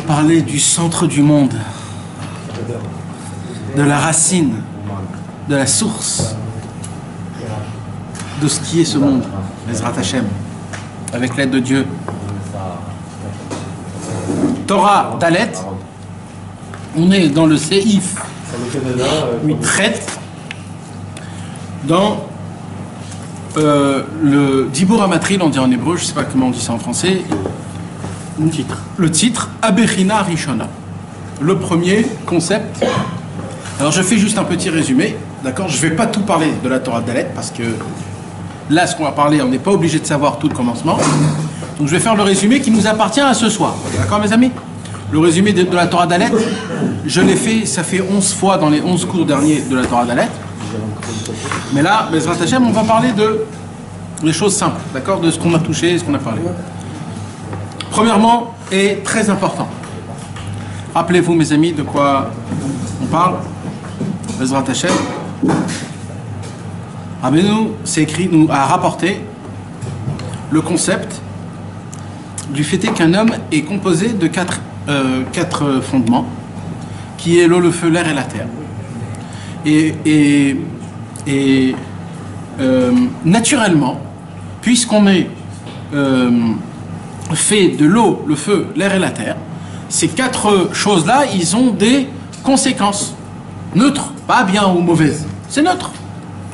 parler du centre du monde, de la racine, de la source, de ce qui est ce monde, Ezrat Hashem, avec l'aide de Dieu. Torah Dalet, on est dans le Seif 13, dans le Dibur Amatril, on dit en hébreu, je ne sais pas comment on dit ça en français, le titre Abechina Rishona, le premier concept. Alors je fais juste un petit résumé, d'accord? Je ne vais pas tout parler de la Torah Dalet, parce que là, ce qu'on va parler, on n'est pas obligé de savoir tout le commencement. Donc je vais faire le résumé qui nous appartient à ce soir. D'accord, mes amis? Le résumé de la Torah Dalet, je l'ai fait, ça fait 11 fois dans les 11 cours derniers de la Torah Dalet. Mais là, Bezrat Hashem, on va parler des choses simples, d'accord? De ce qu'on a touché, ce qu'on a parlé. Premièrement, et très important, rappelez-vous, mes amis, de quoi on parle. Bezrat Hashem. Rabbeinu s'est écrit, nous a rapporté le concept du fait qu'un homme est composé de quatre fondements, qui est l'eau, le feu, l'air et la terre. Et naturellement, puisqu'on est fait de l'eau, le feu, l'air et la terre, ces quatre choses-là, ils ont des conséquences neutres, pas bien ou mauvaises. C'est neutre.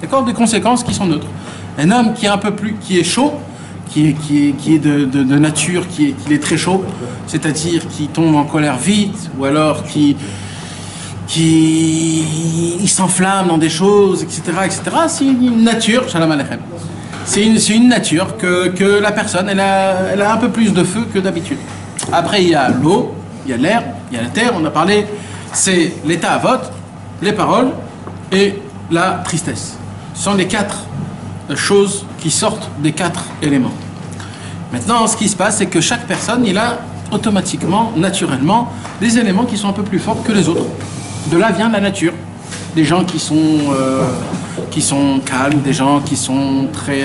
D'accord? Des conséquences qui sont neutres. Un homme qui est un peu plus, qui est chaud, qui est de nature, qui est très chaud, c'est-à-dire qui tombe en colère vite, ou alors qui s'enflamme dans des choses, etc., etc. C'est une nature, shalom aleichem. C'est une nature que la personne, elle a un peu plus de feu que d'habitude. Après, il y a l'eau, il y a l'air, il y a la terre, on a parlé, c'est l'état à vote, les paroles et la tristesse. Ce sont les quatre choses qui sortent des quatre éléments. Maintenant, ce qui se passe, c'est que chaque personne, il a automatiquement, naturellement, des éléments qui sont un peu plus forts que les autres. De là vient la nature. Des gens qui sont calmes, des gens qui sont très...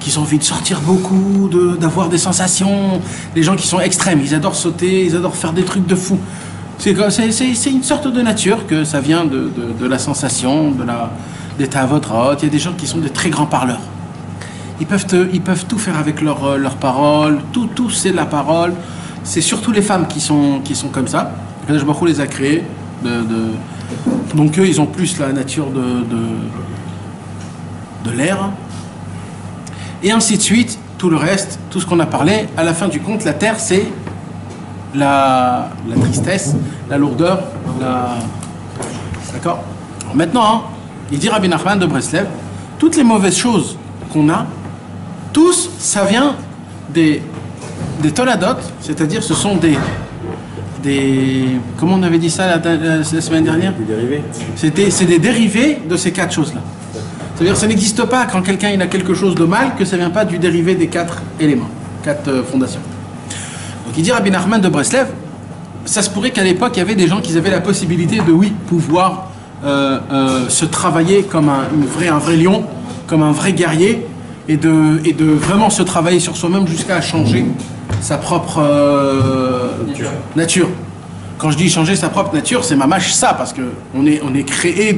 qui ont envie de sortir beaucoup, d'avoir des sensations. Des gens qui sont extrêmes, ils adorent sauter, ils adorent faire des trucs de fou. C'est une sorte de nature que ça vient de la sensation, des tavotrot. Il y a des gens qui sont de très grands parleurs. Ils peuvent tout faire avec leurs paroles. Tout c'est la parole. C'est surtout les femmes qui sont comme ça. Le Baruch Hu les a créées. Donc eux, ils ont plus la nature de l'air. Et ainsi de suite, tout le reste, tout ce qu'on a parlé. À la fin du compte, la terre, c'est la tristesse, la lourdeur, D'accord? Maintenant, il dit Rabbi Nachman de Breslev, toutes les mauvaises choses qu'on a, tous, ça vient des toladot, c'est-à-dire ce sont des... Comment on avait dit ça la semaine dernière? Des dérivés. C'est des dérivés de ces quatre choses-là. C'est-à-dire que ça n'existe pas quand quelqu'un il a quelque chose de mal, que ça ne vient pas du dérivé des quatre éléments, quatre fondations. Donc il dit Rabbi Nachman de Breslev, ça se pourrait qu'à l'époque il y avait des gens qui avaient la possibilité de, oui, pouvoir se travailler comme un vrai lion, comme un vrai guerrier, et de vraiment se travailler sur soi-même jusqu'à changer sa propre nature. Quand je dis changer sa propre nature, c'est mamash ça, parce que on est créé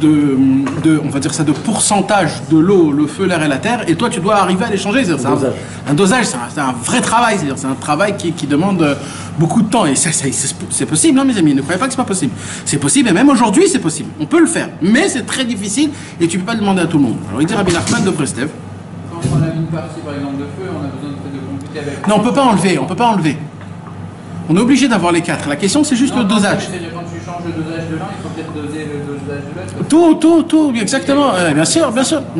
on va dire ça, de pourcentage de l'eau, le feu, l'air et la terre, et toi tu dois arriver à les changer. C'est un dosage, c'est un vrai travail, c'est un travail qui demande beaucoup de temps, et c'est possible, hein, mes amis, ne croyez pas que c'est pas possible. C'est possible, et même aujourd'hui c'est possible, on peut le faire, mais c'est très difficile, et tu peux pas le demander à tout le monde. Alors il dit Rabbi Nachman de Breslev. Quand on a une partie par exemple de feu, on a besoin de compliquer avec... Non, on peut pas enlever. On est obligé d'avoir les quatre. La question, c'est juste le dosage. C'est-à-dire quand tu changes le dosage de l'un, il faut peut-être doser le dosage de l'autre. Tout, exactement. Bien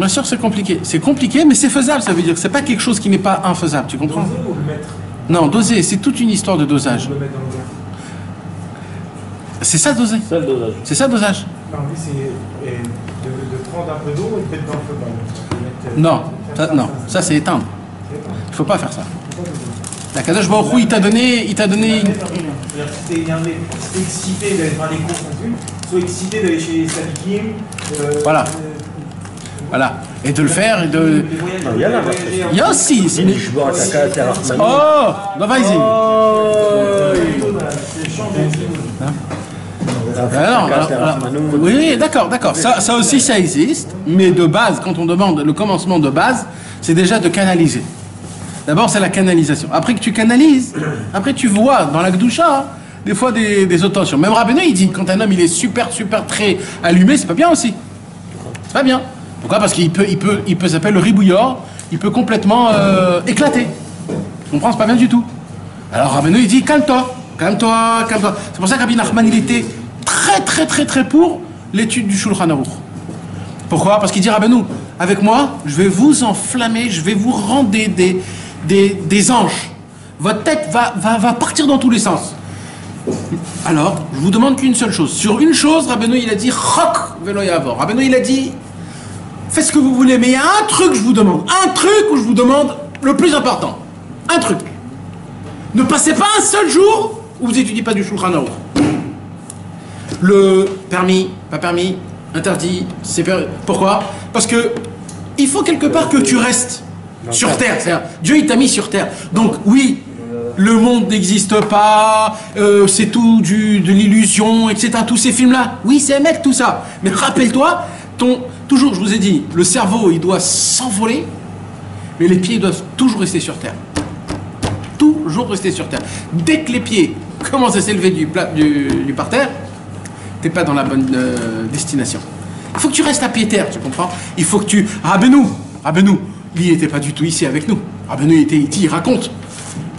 sûr, c'est compliqué. C'est compliqué, mais c'est faisable. Ça veut dire que c'est pas quelque chose qui n'est pas infaisable. Tu comprends? Doser ou le mettre? Non, doser, c'est toute une histoire de dosage. Le mettre dans le verre. C'est ça doser. C'est le dosage. C'est ça dosage. Non, lui, c'est de prendre un peu d'eau et de mettre dans le feu. Non, ça c'est éteindre. Il faut pas faire ça. La Kadosh Baruch Hu, il t'a donné. C'est-à-dire si t'es énervé, si t'es excité d'aller faire les courses non plus, soit excité d'aller chez les sadikim. Voilà. Voilà. Et de le faire et de... Il y en a. Il y a aussi... Oh, oui, d'accord. Ça aussi, ça existe. Mais de base, quand on demande le commencement de base, c'est déjà de canaliser. D'abord, c'est la canalisation. Après que tu canalises, après tu vois dans la Gdoucha, des fois des autres tensions. Même Rabbeinu, il dit, quand un homme il est super très allumé, c'est pas bien aussi. C'est pas bien. Pourquoi? Parce qu'il peut s'appeler le ribouilleur, il peut complètement éclater. Tu comprends? C'est pas bien du tout. Alors Rabbeinu, il dit, calme-toi. C'est pour ça que Rabbi Nachman, il était très pour l'étude du Shulchan Aruch. Pourquoi? Parce qu'il dit, Rabbeinu, avec moi, je vais vous enflammer, je vais vous rendre des anges. Votre tête va partir dans tous les sens. Alors, je vous demande qu'une seule chose. Sur une chose, Rabbeinu, il a dit, Chok velo yavor. Rabbeinu, il a dit, faites ce que vous voulez, mais il y a un truc que je vous demande. Un truc où je vous demande le plus important. Un truc. Ne passez pas un seul jour où vous n'étudiez pas du Shulchan Aruch. Le permis, pas permis, interdit, c'est pourquoi? Parce que il faut quelque part que tu restes sur terre. Dieu il t'a mis sur terre. Donc oui, le monde n'existe pas, c'est tout de l'illusion, etc. Tous ces films-là, oui c'est un mec tout ça. Mais rappelle-toi, toujours je vous ai dit, le cerveau il doit s'envoler, mais les pieds doivent toujours rester sur terre. Toujours rester sur terre. Dès que les pieds commencent à s'élever du parterre, t'es pas dans la bonne destination. Il faut que tu restes à pied terre, tu comprends? Il faut que tu... Rabbeinu, il n'était pas du tout ici avec nous. Rabbeinu était ici, il raconte.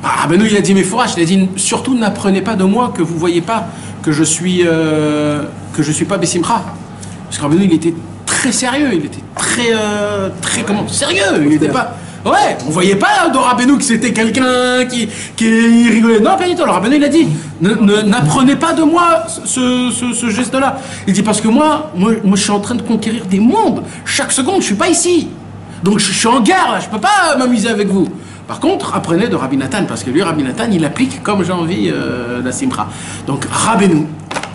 Rabbeinu, il a dit, mais fourrage, il a dit, surtout n'apprenez pas de moi que vous voyez pas que je suis pas Bessimcha. Parce que Rabbeinu, il était très sérieux, il était très sérieux, il n'était pas... Ouais, on voyait pas dans Rabbeinu que c'était quelqu'un qui rigolait. Non, pas du tout. Alors Rabbeinu, il a dit, n'apprenez pas de moi ce geste-là. Il dit, parce que moi, je suis en train de conquérir des mondes. Chaque seconde, je suis pas ici. Donc je suis en guerre, là, je peux pas m'amuser avec vous. Par contre, apprenez de Rabbi Nathan, parce que lui, Rabbi Nathan, il applique comme j'ai envie la Simcha. Donc Rabbeinu,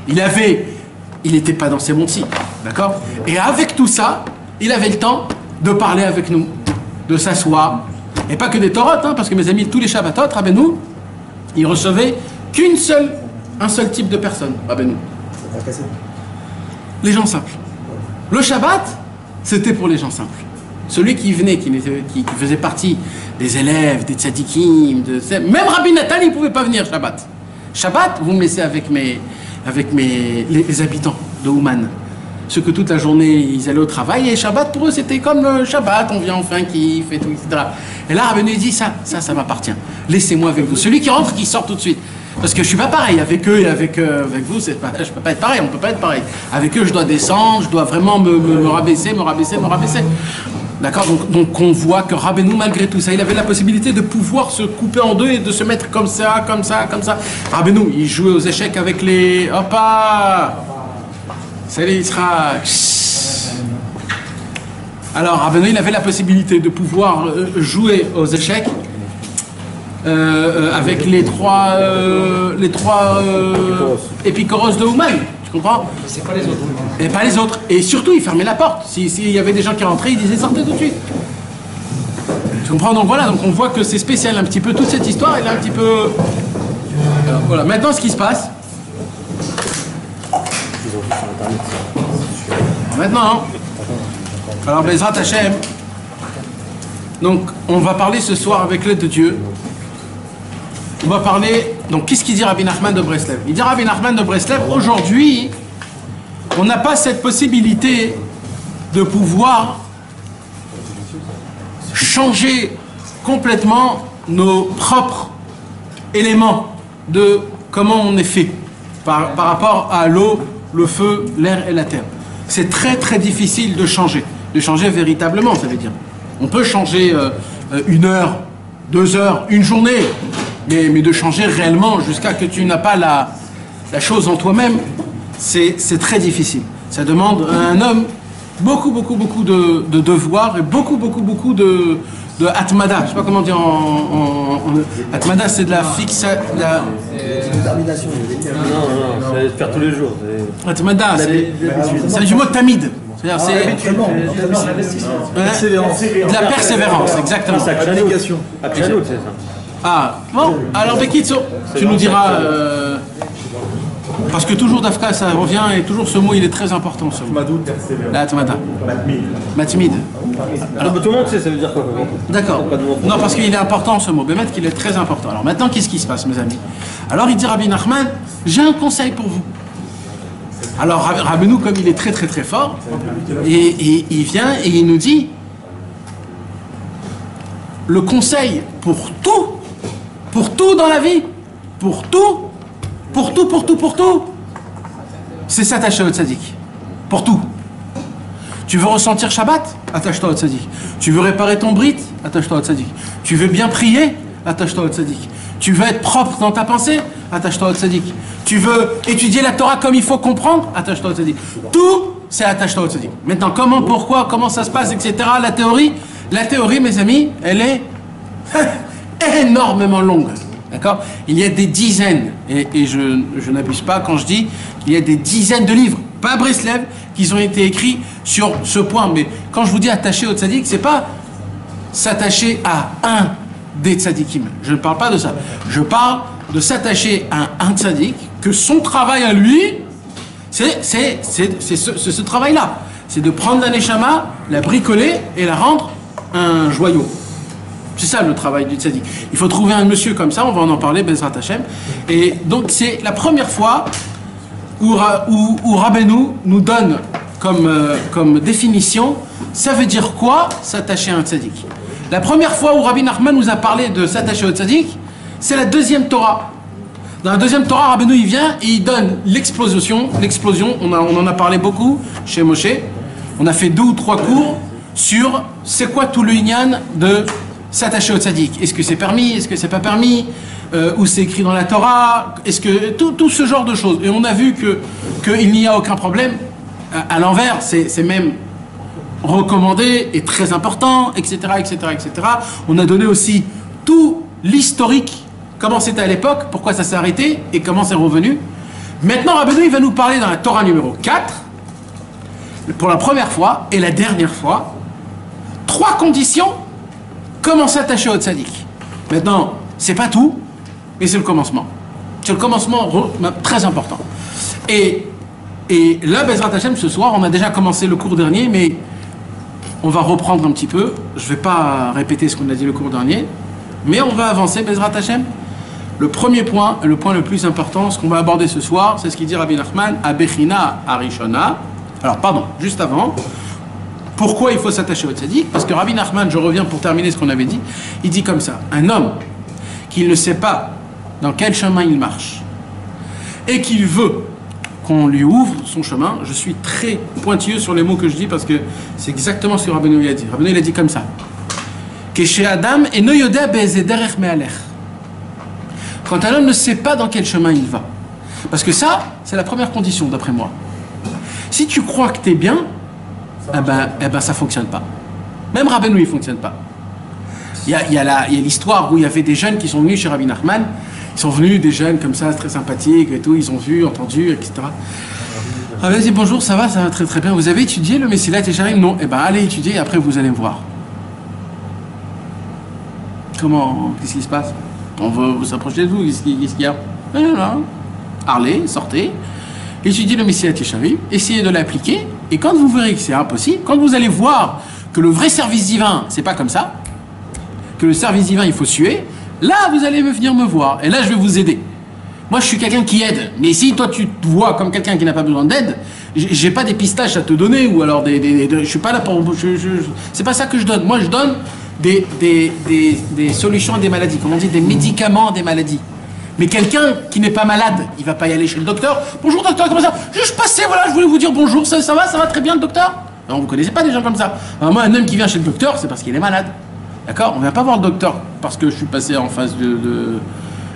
il n'était pas dans ces mondes-ci, d'accord? Et avec tout ça, il avait le temps de parler avec nous, de s'asseoir, et pas que des torotes, hein, parce que mes amis, tous les Shabbatot, Rabbeinu, ils recevaient un seul type de personne, Rabbeinu. Les gens simples. Le Shabbat, c'était pour les gens simples. Celui qui venait, qui faisait partie des élèves, des tzadikim, même Rabbi Nathan, il ne pouvait pas venir Shabbat. Shabbat, vous me laissez avec les habitants de Ouman. Ceux que toute la journée, ils allaient au travail, et Shabbat, pour eux, c'était comme le Shabbat, on vient, on fait un kiff, et tout, etc. Et là, Rabbeinu dit, ça m'appartient. Laissez-moi avec vous. Celui qui rentre, qui sort tout de suite. Parce que je suis pas pareil avec eux et avec vous, je peux pas être pareil, on peut pas être pareil. Avec eux, je dois descendre, je dois vraiment me rabaisser. D'accord, donc on voit que Rabbeinu, malgré tout ça, il avait la possibilité de pouvoir se couper en deux et de se mettre comme ça. Rabbeinu, il jouait aux échecs avec les... Salut Israël. Alors Rabbeinu, il avait la possibilité de pouvoir jouer aux échecs avec les trois épicoros de Ouman. Tu comprends? C'est pas les autres. Et pas les autres. Et surtout, il fermait la porte. S'il y avait des gens qui rentraient, il disait sortez tout de suite. Tu comprends? Donc voilà, donc on voit que c'est spécial un petit peu. Toute cette histoire, elle est un petit peu... Alors, voilà, maintenant ce qui se passe... Maintenant, alors Bezrat Hashem, donc on va parler ce soir avec l'aide de Dieu. On va parler, donc qu'est-ce qu'il dit Rabbi Nachman de Breslev? Il dit Rabbi Nachman de Breslev, aujourd'hui, on n'a pas cette possibilité de pouvoir changer complètement nos propres éléments de comment on est fait par rapport à l'eau, le feu, l'air et la terre. C'est très difficile de changer véritablement, ça veut dire. On peut changer 1 heure, 2 heures, une journée, mais de changer réellement jusqu'à que tu n'as pas la chose en toi-même, c'est très difficile. Ça demande à un homme beaucoup de devoirs et beaucoup de atmada. Je sais pas comment dire atmada, c'est de la fixe, détermination. Non, c'est faire tous les jours. Atmada, c'est du mot tamid. C'est-à-dire, c'est de la persévérance, exactement. Abnégation. Abnégation, c'est ça. Ah, bon, alors Bekitso, tu nous diras. Parce que toujours Dafka, ça revient, et toujours ce mot, il est très important. Ce mot. Madou, persévérant. Là, Tomata. Matmid. Matmid. Alors, tout le monde sait, ça veut dire quoi? D'accord. Non, parce qu'il est important ce mot. Bémet qu'il est très important. Alors maintenant, qu'est-ce qui se passe, mes amis? Alors il dit Rabbi Nachman, j'ai un conseil pour vous. Alors Rabbeinu, comme il est très très très fort, et il vient et il nous dit le conseil pour tout dans la vie, pour tout, c'est s'attacher au tzaddik. Pour tout. Tu veux ressentir Shabbat? Attache-toi au tzaddik. Tu veux réparer ton brit? Attache-toi au tzaddik. Tu veux bien prier? Attache-toi au tzaddik. Tu veux être propre dans ta pensée? Attache-toi au tzaddik. Tu veux étudier la Torah comme il faut comprendre? Attache-toi au tzaddik. Tout, c'est attache-toi au tzaddik. Maintenant, comment, pourquoi, comment ça se passe, etc. La théorie, mes amis, elle est énormément longue. D'accord? Il y a des dizaines, et je n'abuse pas quand je dis qu'il y a des dizaines de livres, pas Breslev, qui ont été écrits sur ce point. Mais quand je vous dis attacher au tzaddik, c'est pas s'attacher à un des tzaddikim. Je ne parle pas de ça. Je parle de s'attacher à un tzaddik, que son travail à lui, c'est ce travail-là. C'est de prendre la neshama, la bricoler et la rendre un joyau. C'est ça le travail du tzaddik. Il faut trouver un monsieur comme ça, on va en parler, Bezrat Hashem. Et donc c'est la première fois où Rabbeinu nous donne comme définition, ça veut dire quoi s'attacher à un tzaddik. La première fois où Rabbi Nachman nous a parlé de s'attacher au tzaddik, c'est la deuxième Torah. Dans la deuxième Torah, Rabbeinu il vient et il donne l'explosion, on en a parlé beaucoup chez Moshe. On a fait 2 ou 3 cours sur c'est quoi tout le inyan de s'attacher au tzaddik. Est-ce que c'est permis? Est-ce que c'est pas permis? Où c'est écrit dans la Torah? Est-ce que tout ce genre de choses. Et on a vu qu'il n'y a aucun problème. À l'envers, c'est même recommandé et très important, etc., etc., etc. On a donné aussi tout l'historique, comment c'était à l'époque, pourquoi ça s'est arrêté et comment c'est revenu. Maintenant, Rabbeinu il va nous parler dans la Torah numéro 4, pour la première fois et la dernière fois, 3 conditions. Comment s'attacher au tzaddik? Maintenant, c'est pas tout, mais c'est le commencement. C'est le commencement très important. Et là, Bezrat Hashem, ce soir, on a déjà commencé le cours dernier, mais on va reprendre un petit peu. Je ne vais pas répéter ce qu'on a dit le cours dernier, mais on va avancer, Bezrat Hashem. Le premier point, le point le plus important, ce qu'on va aborder ce soir, c'est ce qu'il dit Rabbi Nachman, Abechina Arishona. Alors, pardon, juste avant. Pourquoi il faut s'attacher au tzaddik? Parce que Rabbi Nachman, je reviens pour terminer ce qu'on avait dit, il dit comme ça, un homme qui ne sait pas dans quel chemin il marche et qu'il veut qu'on lui ouvre son chemin, je suis très pointilleux sur les mots que je dis parce que c'est exactement ce que Rabbeinu a dit. Rabbeinu il a dit comme ça. Adam et quand un homme ne sait pas dans quel chemin il va. Parce que ça, c'est la première condition d'après moi. Si tu crois que tu es bien, eh ben ça fonctionne pas. Même Rabbeinu il fonctionne pas. Il y a l'histoire où il y avait des jeunes qui sont venus chez Rabbi Nachman. Ils sont venus, des jeunes comme ça, très sympathiques et tout. Ils ont vu, entendu, etc. Rabbi dit bonjour, ça va très très bien. Vous avez étudié le Messilat Yesharim? Non. Eh ben allez étudier et après vous allez me voir. Comment? Qu'est-ce qui se passe? On veut vous approcher de vous. Qu'est-ce qu'il y a? Non. Allez, sortez. Étudiez le Messilat Yesharim. Essayez de l'appliquer. Et quand vous verrez que c'est impossible, quand vous allez voir que le vrai service divin, c'est pas comme ça, que le service divin, il faut suer, là, vous allez venir me voir. Et là, je vais vous aider. Moi, je suis quelqu'un qui aide. Mais si toi, tu te vois comme quelqu'un qui n'a pas besoin d'aide, j'ai pas des pistaches à te donner ou alors je suis pas là pour... c'est pas ça que je donne. Moi, je donne des solutions à des maladies. Comme on dit, des médicaments à des maladies. Mais quelqu'un qui n'est pas malade, il va pas y aller chez le docteur. Bonjour docteur, comment ça? Je passais, voilà, je voulais vous dire bonjour, ça va très bien le docteur? Non, vous connaissez pas des gens comme ça. Alors, moi, un homme qui vient chez le docteur, c'est parce qu'il est malade. D'accord? On ne vient pas voir le docteur parce que je suis passé en face de...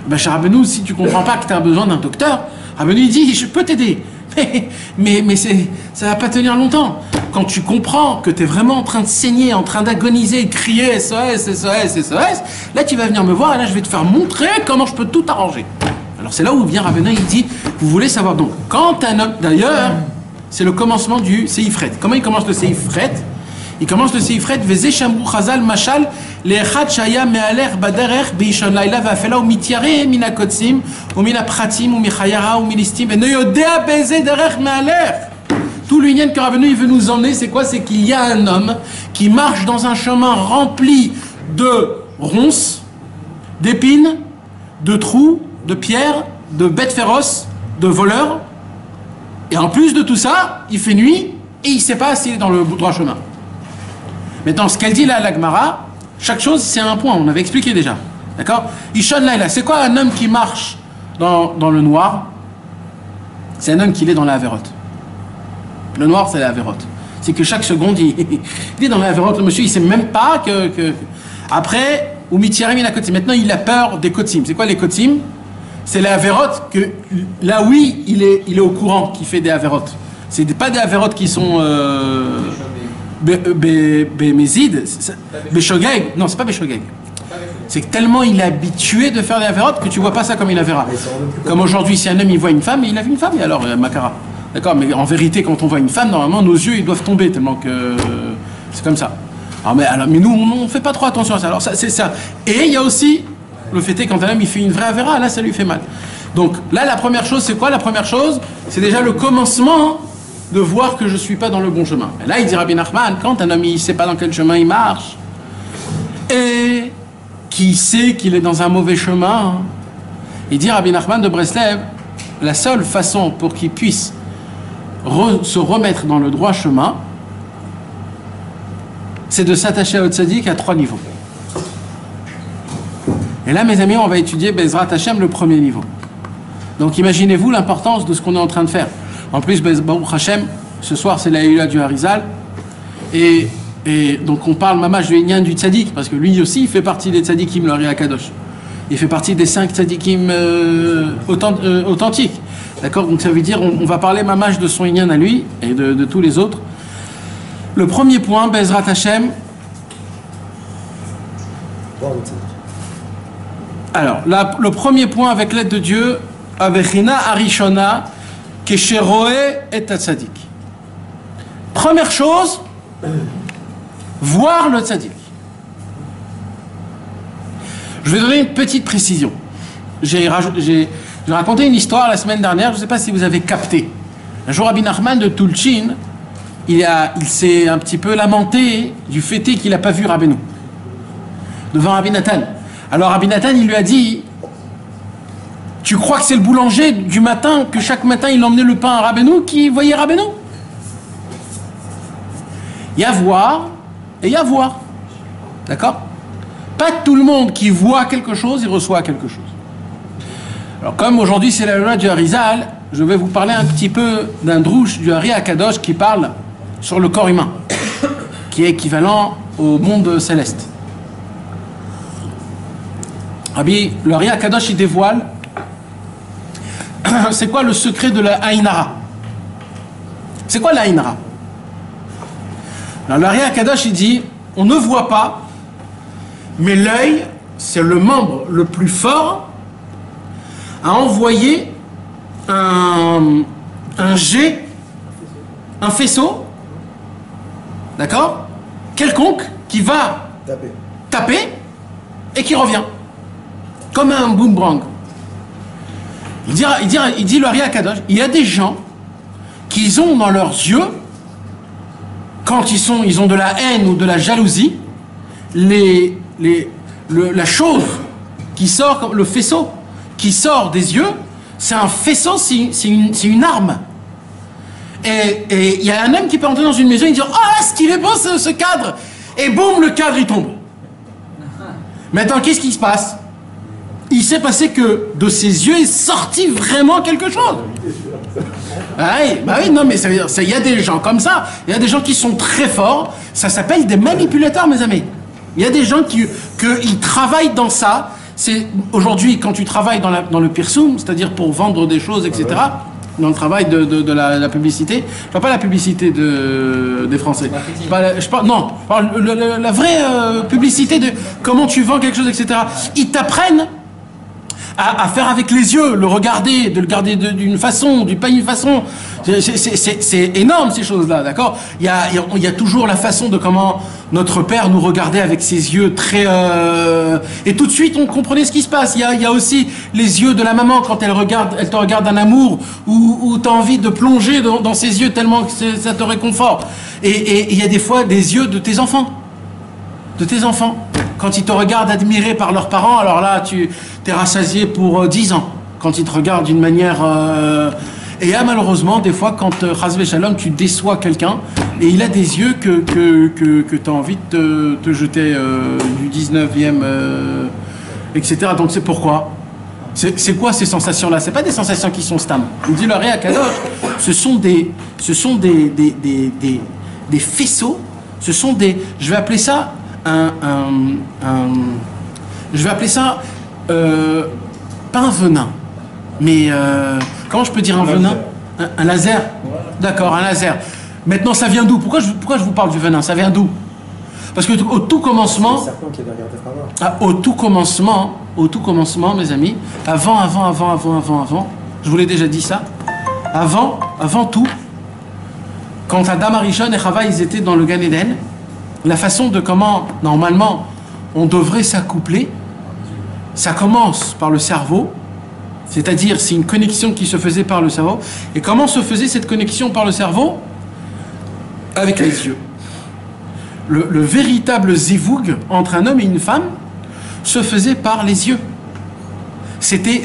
Ben, chez Rabbeinu, si tu comprends pas que tu as besoin d'un docteur, Rabbeinu il dit, je peux t'aider. Mais ça va pas tenir longtemps. Quand tu comprends que tu es vraiment en train de saigner, en train d'agoniser, de crier SOS, SOS, SOS, là tu vas venir me voir et là je vais te faire montrer comment je peux tout arranger. Alors c'est là où vient Rabbeinu, il dit, vous voulez savoir donc, quand un homme, d'ailleurs, c'est le commencement du Seifret. Comment il commence le Seifret? Il commence le Seifret, Veze Shamru Chazal Mashal, Le'echad Shaya Me'aler Baderech Beishon Laila Va'afela U'mityare Mina Kotsim, U'mina Pratim, U'michayara, U'milistim, et ne yodea Beze Derech Me'aler. Tout l'union que Rabbeinu il veut nous emmener, c'est quoi? C'est qu'il y a un homme qui marche dans un chemin rempli de ronces, d'épines, de trous, de pierres, de bêtes féroces, de voleurs. Et en plus de tout ça, il fait nuit et il ne sait pas s'il est dans le droit chemin. Maintenant, ce qu'elle dit là à l'Agmara, chaque chose c'est un point, on avait expliqué déjà. D'accord? Ishon Laila, c'est quoi un homme qui marche dans le noir? C'est un homme qui est dans la Avérote. Le noir, c'est la Avérote. C'est que chaque seconde, il est dans la Avérote, le monsieur, il ne sait même pas que... Après, ou Mitiarim il a Kotim. Maintenant, il a peur des Kotim. C'est quoi les Kotim? C'est les Avérotes que là, oui, il est au courant qu'il fait des Avérotes. C'est pas des Avérotes qui sont Bémézid, Béchogeg. Non, c'est pas Béchogeg. C'est que tellement il est habitué de faire des Avérotes que tu vois pas ça comme il la verra. Comme aujourd'hui, si un homme il voit une femme, il a vu une femme, et alors Makara. D'accord, mais en vérité, quand on voit une femme, normalement, nos yeux ils doivent tomber tellement que c'est comme ça. Mais nous, on ne fait pas trop attention à ça. Alors, c'est ça. Et il y a aussi le fait est quand un homme il fait une vraie avéra, là, ça lui fait mal. Donc, là, la première chose, c'est quoi? La première chose, c'est déjà le commencement de voir que je ne suis pas dans le bon chemin. Et là, il dit Rabbi Nachman, quand un homme il ne sait pas dans quel chemin il marche, et qui sait qu'il est dans un mauvais chemin, il dit Rabbi Nachman de Breslev, la seule façon pour qu'il puisse se remettre dans le droit chemin, c'est de s'attacher au tzaddik à 3 niveaux. Et là, mes amis, on va étudier Bezrat Hashem, le premier niveau. Donc imaginez-vous l'importance de ce qu'on est en train de faire. En plus, Baruch Hashem, ce soir c'est la Eula du Harizal, et donc on parle mamash du Inyan du tzaddik, parce que lui aussi il fait partie des tzaddikim, le Ari Akadosh. Il fait partie des 5 tzaddikim authentiques. D'accord? Donc ça veut dire, on va parler mamash de son Inyan à lui, et de tous les autres. Le premier point, Bezrat Hashem. Alors, le premier point avec l'aide de Dieu, Avechina Arishona, Kesheroe et Tzadik. Première chose, voir le Tzadik. Je vais donner une petite précision. J'ai raconté une histoire la semaine dernière, je ne sais pas si vous avez capté. Un jour, Rabbi Nachman de Tulchin, il s'est un petit peu lamenté du fait qu'il n'a pas vu Rabbeinu devant Rabbi Nathan. Alors Rabbi Nathan, il lui a dit, tu crois que c'est le boulanger du matin, que chaque matin il emmenait le pain à Rabbeinu, qui voyait Rabbeinu? Il y a voir et il y a voir. D'accord? Pas tout le monde qui voit quelque chose, il reçoit quelque chose. Alors comme aujourd'hui c'est la loi du Harizal, je vais vous parler un petit peu d'un drouche du Ari Akadosh qui parle sur le corps humain, qui est équivalent au monde céleste. Rabbi, le Ari Akadosh il dévoile c'est quoi le secret de la Ainara? C'est quoi la Ainara? Alors le Ari Akadosh il dit, on ne voit pas, mais l'œil, c'est le membre le plus fort à envoyer un jet, un faisceau, d'accord, quelconque, qui va taper et qui revient, comme un boomerang. Il dit le Ari Akadosh, il y a des gens qui ont dans leurs yeux, quand ils ont de la haine ou de la jalousie, la chose qui sort, comme le faisceau qui sort des yeux, c'est un faisceau, c'est une arme. Et il y a un homme qui peut entrer dans une maison et dire, oh, est-ce qu'il est beau ce cadre? Et boum, le cadre il tombe. Maintenant, qu'est-ce qui se passe? Il s'est passé que de ses yeux est sorti vraiment quelque chose. Bah oui, non, mais ça veut dire, il y a des gens comme ça, il y a des gens qui sont très forts, ça s'appelle des manipulateurs, mes amis. Il y a des gens qui travaillent dans ça. C'est aujourd'hui, quand tu travailles dans le pirsum, c'est-à-dire pour vendre des choses, etc., dans le travail de la publicité, je ne parle pas la publicité des Français. Je parle la vraie publicité de comment tu vends quelque chose, etc. Ils t'apprennent à faire avec les yeux, le regarder, de le garder d'une façon, pas d'une façon. C'est énorme ces choses-là, d'accord? Il y a toujours la façon de comment notre père nous regardait avec ses yeux très... Et tout de suite on comprenait ce qui se passe. Il y a aussi les yeux de la maman quand elle te regarde d'un amour où tu as envie de plonger dans ses yeux tellement que ça te réconforte. Et il y a des fois des yeux de tes enfants. De tes enfants. Quand ils te regardent admirés par leurs parents, alors là, tu t'es rassasié pour 10 ans. Quand ils te regardent d'une manière... Et il y a malheureusement, des fois, quand Chazvé Shalom, tu déçois quelqu'un, et il a des yeux que tu as envie de te jeter du 19e, etc. Donc c'est pourquoi. C'est quoi ces sensations-là? C'est pas des sensations qui sont stam. Il dit le Réa Kadosh, ce sont des faisceaux, ce sont des... Je vais appeler ça je vais appeler ça pas un venin, mais comment je peux dire un venin? Un laser. D'accord, un laser. Maintenant, ça vient d'où? Pourquoi je vous parle du venin? Ça vient d'où? Parce que au tout commencement, au tout commencement, mes amis, avant, je vous l'ai déjà dit ça, avant tout, quand Adam Arishon et Chava, ils étaient dans le Gan Eden, la façon de comment, normalement, on devrait s'accoupler, ça commence par le cerveau, c'est-à-dire c'est une connexion qui se faisait par le cerveau. Et comment se faisait cette connexion par le cerveau? Avec les yeux. Le véritable zévoug entre un homme et une femme se faisait par les yeux. C'était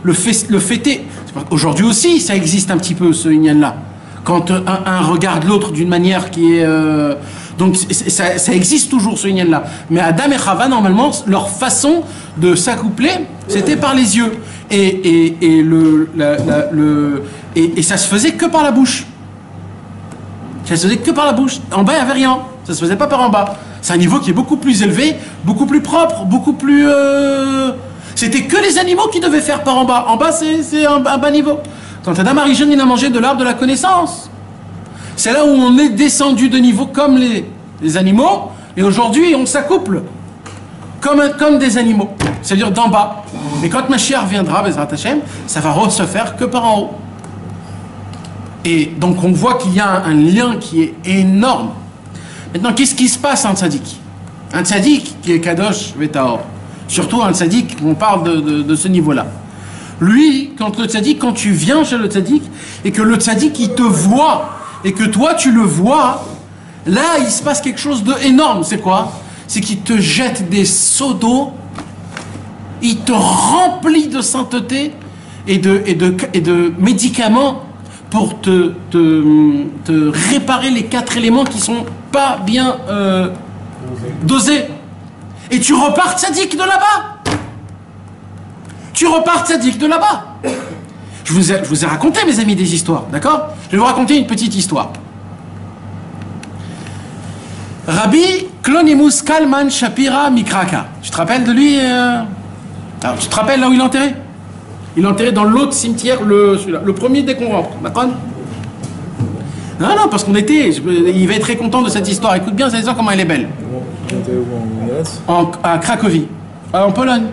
le fêter. Aujourd'hui aussi, ça existe un petit peu, ce yin-là. Quand un regarde l'autre d'une manière qui est... donc ça existe toujours, ce yin-là. Mais Adam et Chava, normalement, leur façon de s'accoupler, c'était par les yeux. Et ça se faisait que par la bouche. Ça se faisait que par la bouche. En bas, il n'y avait rien. Ça se faisait pas par en bas. C'est un niveau qui est beaucoup plus élevé, beaucoup plus propre, beaucoup plus... C'était que les animaux qui devaient faire par en bas. En bas, c'est un bas niveau. Quand Adam Arishon, il a mangé de l'arbre de la connaissance. C'est là où on est descendu de niveau comme les animaux. Et aujourd'hui, on s'accouple comme des animaux. C'est-à-dire d'en bas. Mais quand Mashiach viendra, Bezrat Hashem, ça va se faire que par en haut. Et donc on voit qu'il y a un lien qui est énorme. Maintenant, qu'est-ce qui se passe à un tzaddik? Un tzaddik qui est Kadosh Vetaor. Surtout un tzaddik, on parle de ce niveau-là. Lui, quand tu viens chez le tzaddik, et que le tzaddik, il te voit, et que toi, tu le vois, là, il se passe quelque chose d'énorme. C'est quoi? C'est qu'il te jette des seaux d'eau, il te remplit de sainteté et de médicaments pour te réparer les 4 éléments qui sont pas bien dosés. Et tu repars tzaddik de là-bas. Tu repars tzaddik de là-bas. Je vous ai raconté, mes amis, des histoires, d'accord? Je vais vous raconter une petite histoire. Rabbi Klonimus Kalman Shapira Mikraka. Tu te rappelles de lui Alors, tu te rappelles là où il est enterré? Il est enterré dans l'autre cimetière, le premier dès qu'on rentre, d'accord? Non, parce qu'on était... Il va être très content de cette histoire. Écoute bien cette histoire, comment elle est belle. À Cracovie, en Pologne.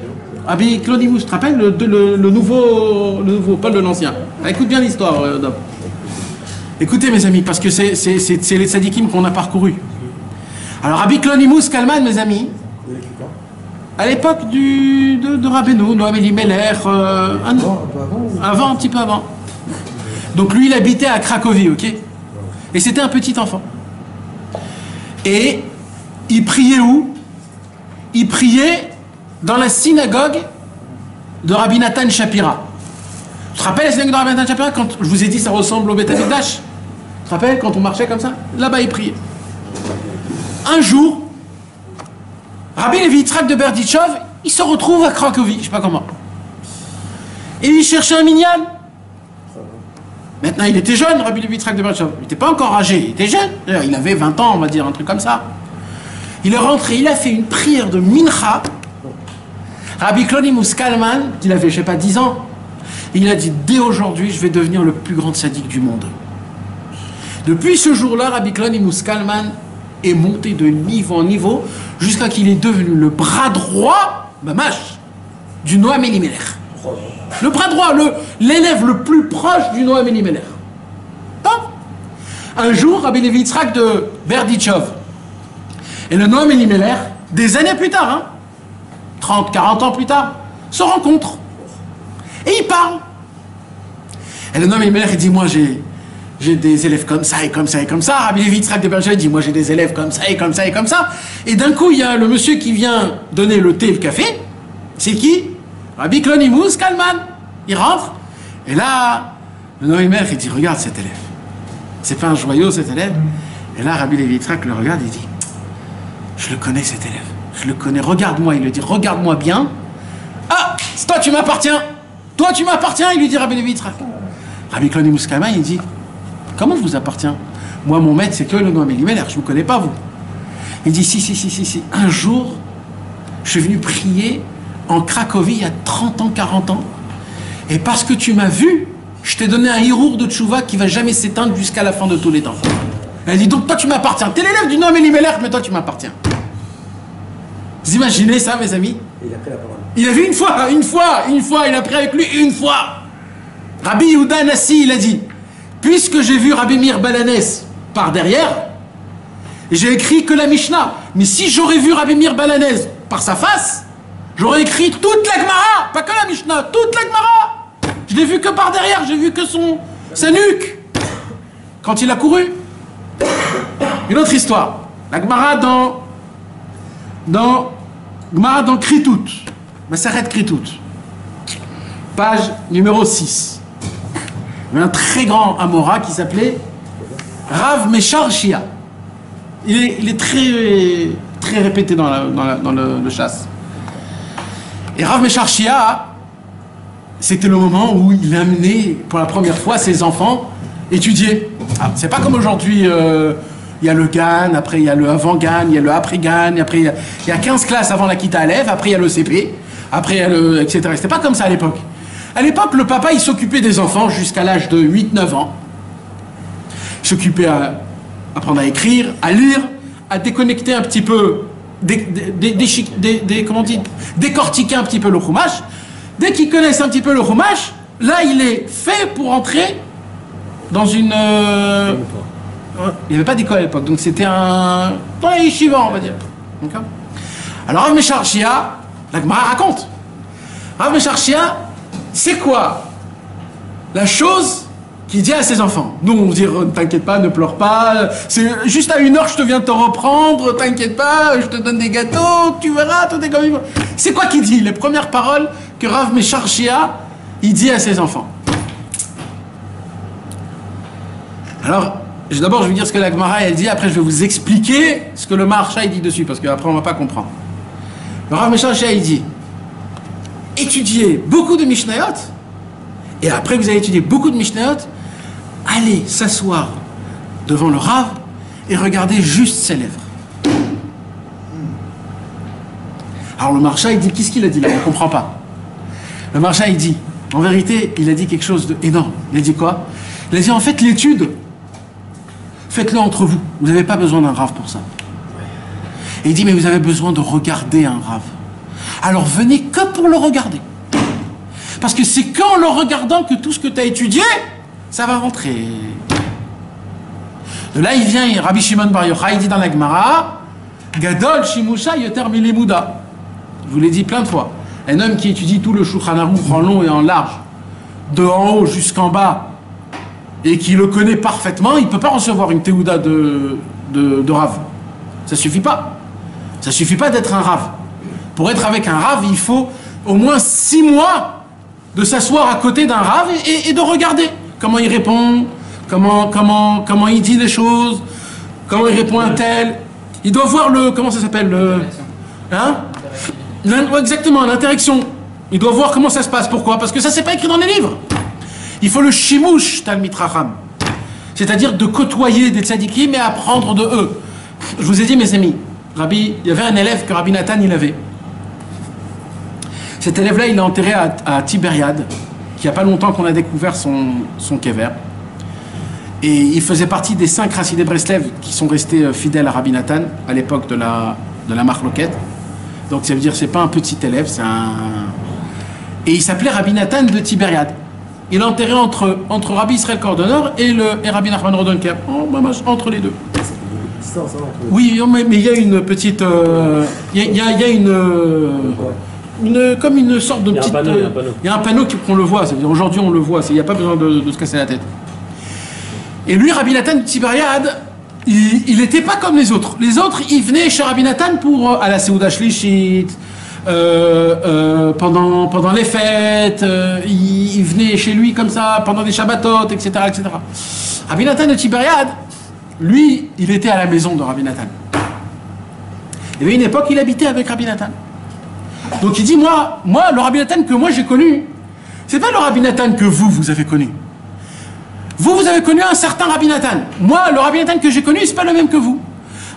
Rabbi Klonimus, tu te rappelles le nouveau, pas de l'ancien. Écoute bien l'histoire, Dom. Écoutez, mes amis, parce que c'est les tzadikim qu'on a parcourus. Alors, Rabbi Klonimus Kalman, mes amis, à l'époque de Rabbeinu, Noam Elimelech, un petit peu avant. Donc lui, il habitait à Cracovie, ok? Et c'était un petit enfant. Et il priait où? Il priait dans la synagogue de Rabbi Nathan Shapira. Tu te rappelles la synagogue de Rabbi Nathan Shapira, quand je vous ai dit ça ressemble au Beth Amikdash? Tu te rappelles quand on marchait comme ça? Là-bas, il priait. Un jour, Rabbi Levi Yitzhak de Berdichov, il se retrouve à Cracovie, je sais pas comment. Et il cherchait un minyan. Maintenant, il était jeune, Rabbi Levi Yitzhak de Berdichov. Il n'était pas encore âgé, il était jeune. Il avait 20 ans, on va dire, un truc comme ça. Il est rentré, il a fait une prière de mincha. Rabbi Klonimus Kalman, il avait, je sais pas, 10 ans. Il a dit, dès aujourd'hui, je vais devenir le plus grand tzaddik du monde. Depuis ce jour-là, Rabbi Klonimus Kalman est monté de niveau en niveau jusqu'à qu'il est devenu le bras droit, mamash, du Noam Elimelech. Le bras droit, l'élève le plus proche du Noam Elimelech. Un jour, Rabbi Levi Yitzhak de Berdichov et le Noam Elimelech, des années plus tard, hein, 30, 40 ans plus tard, se rencontrent. Et ils parlent. Et le Noam Elimelech, il dit, moi j'ai des élèves comme ça et comme ça et comme ça. Rabbi Levi Yitzhak de Berdichov dit, moi j'ai des élèves comme ça et comme ça et comme ça. Et d'un coup, il y a le monsieur qui vient donner le thé et le café. C'est qui? Rabbi Klonimous Kalman. Il rentre. Et là, le Noam Elimelech, il dit, regarde cet élève. C'est pas un joyau cet élève. Et là, Rabbi Levi Yitzhak le regarde et dit, je le connais cet élève. Je le connais, regarde-moi. Il lui dit, regarde-moi bien. Ah, toi tu m'appartiens. Toi tu m'appartiens, il lui dit Rabbi Levi Yitzhak. Rabbi Klonimous Kalman, il dit, comment je vous appartiens? Moi, mon maître, c'est que le Noam Elimelech, je ne vous connais pas, vous. Il dit, si. Un jour, je suis venu prier en Cracovie il y a 30 ans, 40 ans. Et parce que tu m'as vu, je t'ai donné un hirour de tchouva qui ne va jamais s'éteindre jusqu'à la fin de tous les temps. Elle dit, donc toi tu m'appartiens. T'es l'élève du Noam Elimelech, mais toi tu m'appartiens. Vous imaginez ça, mes amis? Il a pris la parole. Il a vu une fois, il a pris avec lui une fois. Rabbi Yehuda Nassi, il a dit, puisque j'ai vu Rabbi Meir Balanès par derrière, j'ai écrit que la Mishnah. Mais si j'aurais vu Rabbi Meir Balanès par sa face, j'aurais écrit toute la Gemara, pas que la Mishnah, toute la Gemara. Je l'ai vu que par derrière, j'ai vu que sa nuque. Quand il a couru. Une autre histoire. La Gemara dans Kritout. Maseret Kritout. Page numéro 6. Il y avait un très grand Amora qui s'appelait Rav Meshar Shia. Il est très répété dans le chasse. Et Rav Meshar Shia, c'était le moment où il a amené pour la première fois ses enfants étudier. Ah, c'est pas comme aujourd'hui, il y a le GAN, après il y a le avant-GAN, il y a le après-GAN, après il y a 15 classes avant la Kita Aleph, après il y a le CP, après il y a le... etc. C'était pas comme ça à l'époque. À l'époque, le papa, il s'occupait des enfants jusqu'à l'âge de 8-9 ans. Il s'occupait à apprendre à écrire, à lire, à déconnecter un petit peu, comment on dit, décortiquer un petit peu le chumash. Dès qu'ils connaissent un petit peu le chumash, là, il est fait pour entrer dans une... il n'y avait pas d'école à l'époque, donc c'était un... dans les yeshivas, on va dire. Alors, Rav Meshar Shia, la Gemara raconte. Rav Meshar Shia, c'est quoi la chose qu'il dit à ses enfants? Nous, on dit, ne t'inquiète pas, ne pleure pas, c'est juste à 1h, je te viens te reprendre, t'inquiète pas, je te donne des gâteaux, tu verras, tout est comme il faut. C'est quoi qu'il dit? Les premières paroles que Rav Meshar Shia, il dit à ses enfants. Alors, d'abord, je vais dire ce que la Gemara, elle dit, après je vais vous expliquer ce que le Maharsha, il dit dessus, parce qu'après, on ne va pas comprendre. Le Rav Meshar Shia, il dit, étudiez beaucoup de Mishnayot, et après que vous avez étudié beaucoup de Mishnayot, allez s'asseoir devant le Rav et regardez juste ses lèvres. Alors le Maharsha, il dit, qu'est-ce qu'il a dit là? On ne comprend pas. Le Maharsha, il dit, en vérité, il a dit quelque chose d'énorme. Il a dit quoi? Il a dit, en fait, l'étude, faites-le entre vous. Vous n'avez pas besoin d'un Rav pour ça. Et il dit, mais vous avez besoin de regarder un Rav. Alors venez que pour le regarder. Parce que c'est qu'en le regardant que tout ce que tu as étudié, ça va rentrer. De là, il vient, Rabbi Shimon Bar Yochai, il dit dans la Gemara, Gadol Shimusha Yoter Milimuda. Je vous l'ai dit plein de fois. Un homme qui étudie tout le Shulchan Aruch en long et en large, de en haut jusqu'en bas, et qui le connaît parfaitement, il ne peut pas recevoir une Théouda de Rav. Ça ne suffit pas. Ça ne suffit pas d'être un Rav. Pour être avec un Rav, il faut au moins 6 mois de s'asseoir à côté d'un Rav et de regarder comment il répond, comment il dit les choses, comment il répond à un tel. Il doit voir le... Comment ça s'appelle le... Hein? Exactement, l'interaction. Il doit voir comment ça se passe. Pourquoi? Parce que ça, c'est pas écrit dans les livres. Il faut le shimush talmid racham. C'est-à-dire de côtoyer des tzadikim et apprendre de eux. Je vous ai dit, mes amis, il y avait un élève que Rabbi Nathan, il avait. Cet élève-là, il est enterré à Tibériade, qui il n'y a pas longtemps qu'on a découvert son kever. Et il faisait partie des 5 Rassidé Breslev qui sont restés fidèles à Rabbi Nathan à l'époque de la Marloquette. Donc ça veut dire que ce n'est pas un petit élève, c'est Et il s'appelait Rabbi Nathan de Tibériade. Il est enterré entre Rabbi Israël Cordonor et Rabbi Nachman Rodonker, entre les deux. Oui, mais il y a une petite... Il y a comme une sorte de petite... Il y a un panneau qu'on le voit, c'est-à-dire aujourd'hui on le voit, il n'y a pas besoin de se casser la tête. Et lui, Rabbi Nathan de Tibériade, il n'était pas comme les autres. Les autres, ils venaient chez Rabbi Nathan pour à la Seuda Shlishit, pendant les fêtes, ils venaient chez lui comme ça, pendant des Shabbatot, etc., etc. Rabbi Nathan de Tibériade, lui, il était à la maison de Rabbi Nathan. Il y avait une époque, il habitait avec Rabbi Nathan. Donc il dit, moi, le Rabbi Nathan que moi j'ai connu, c'est pas le Rabbi Nathan que vous avez connu. Vous avez connu un certain Rabbi Nathan. Moi, le Rabbi Nathan que j'ai connu, c'est pas le même que vous.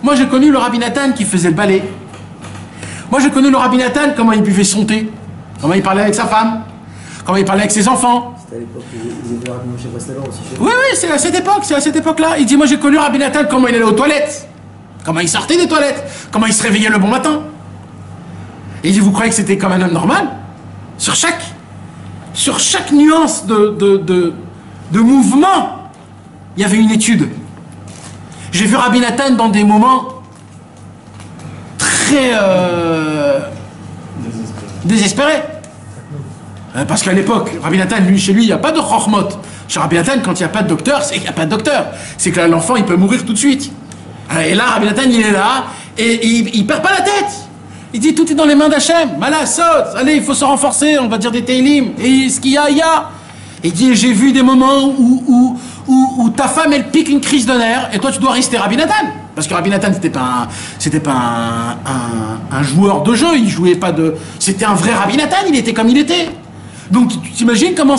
Moi, j'ai connu le Rabbi Nathan qui faisait le balai. Moi, j'ai connu le Rabbi Nathan, comment il buvait son thé, comment il parlait avec sa femme, comment il parlait avec ses enfants. C'était à l'époque où ils étaient Rabbi Moshe Breslev aussi. Oui, c'est à cette époque-là. Il dit, moi, j'ai connu Rabbi Nathan, comment il allait aux toilettes, comment il sortait des toilettes, comment il se réveillait le bon matin. Et il dit, vous croyez que c'était comme un homme normal? Sur chaque nuance de mouvement, il y avait une étude. J'ai vu Rabbi Nathan dans des moments très désespérés. Parce qu'à l'époque, Rabbi Nathan, chez lui, il n'y a pas de chokhmot. Chez Rabbi Nathan, quand il n'y a pas de docteur, c'est qu'il n'y a pas de docteur. C'est que l'enfant, il peut mourir tout de suite. Et là, Rabbi Nathan, il est là, et il ne perd pas la tête. Il dit, tout est dans les mains d'Hachem. Malasot, allez, il faut se renforcer, on va dire des Teilim. Et ce qu'il y a, il y a. Il dit, j'ai vu des moments où ta femme, elle pique une crise de nerfs, et toi, tu dois rester Rabbi Nathan. Parce que Rabbi Nathan, c'était pas un joueur de jeu, il jouait pas de... C'était un vrai Rabbi Nathan, il était comme il était. Donc, tu t'imagines comment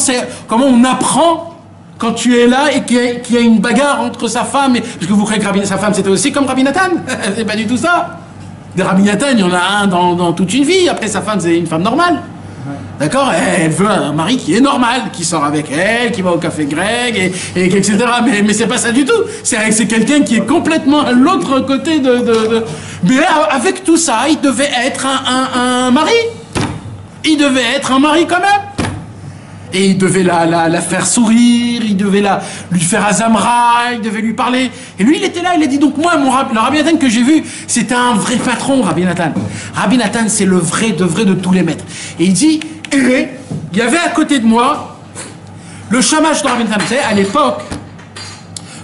on apprend quand tu es là et qu'il y a une bagarre entre sa femme et... Parce que vous croyez que sa femme, c'était aussi comme Rabbi Nathan? C'est pas du tout ça. Des Rabbi Nathan, il y en a un dans toute une vie. Après, sa femme, c'est une femme normale. D'accord? Elle veut un mari qui est normal, qui sort avec elle, qui va au café grec, etc. Mais c'est pas ça du tout. C'est quelqu'un qui est complètement à l'autre côté de... Mais avec tout ça, il devait être un mari. Il devait être un mari quand même. Et il devait la faire sourire, il devait lui faire azamra, il devait lui parler. Et lui, il était là, il a dit, donc moi, le Rabbi Nathan que j'ai vu, c'était un vrai patron, Rabbi Nathan. Rabbi Nathan, c'est le vrai de tous les maîtres. Et il dit, il y avait à côté de moi le shamash de Rabbi Nathan. Vous savez, à l'époque,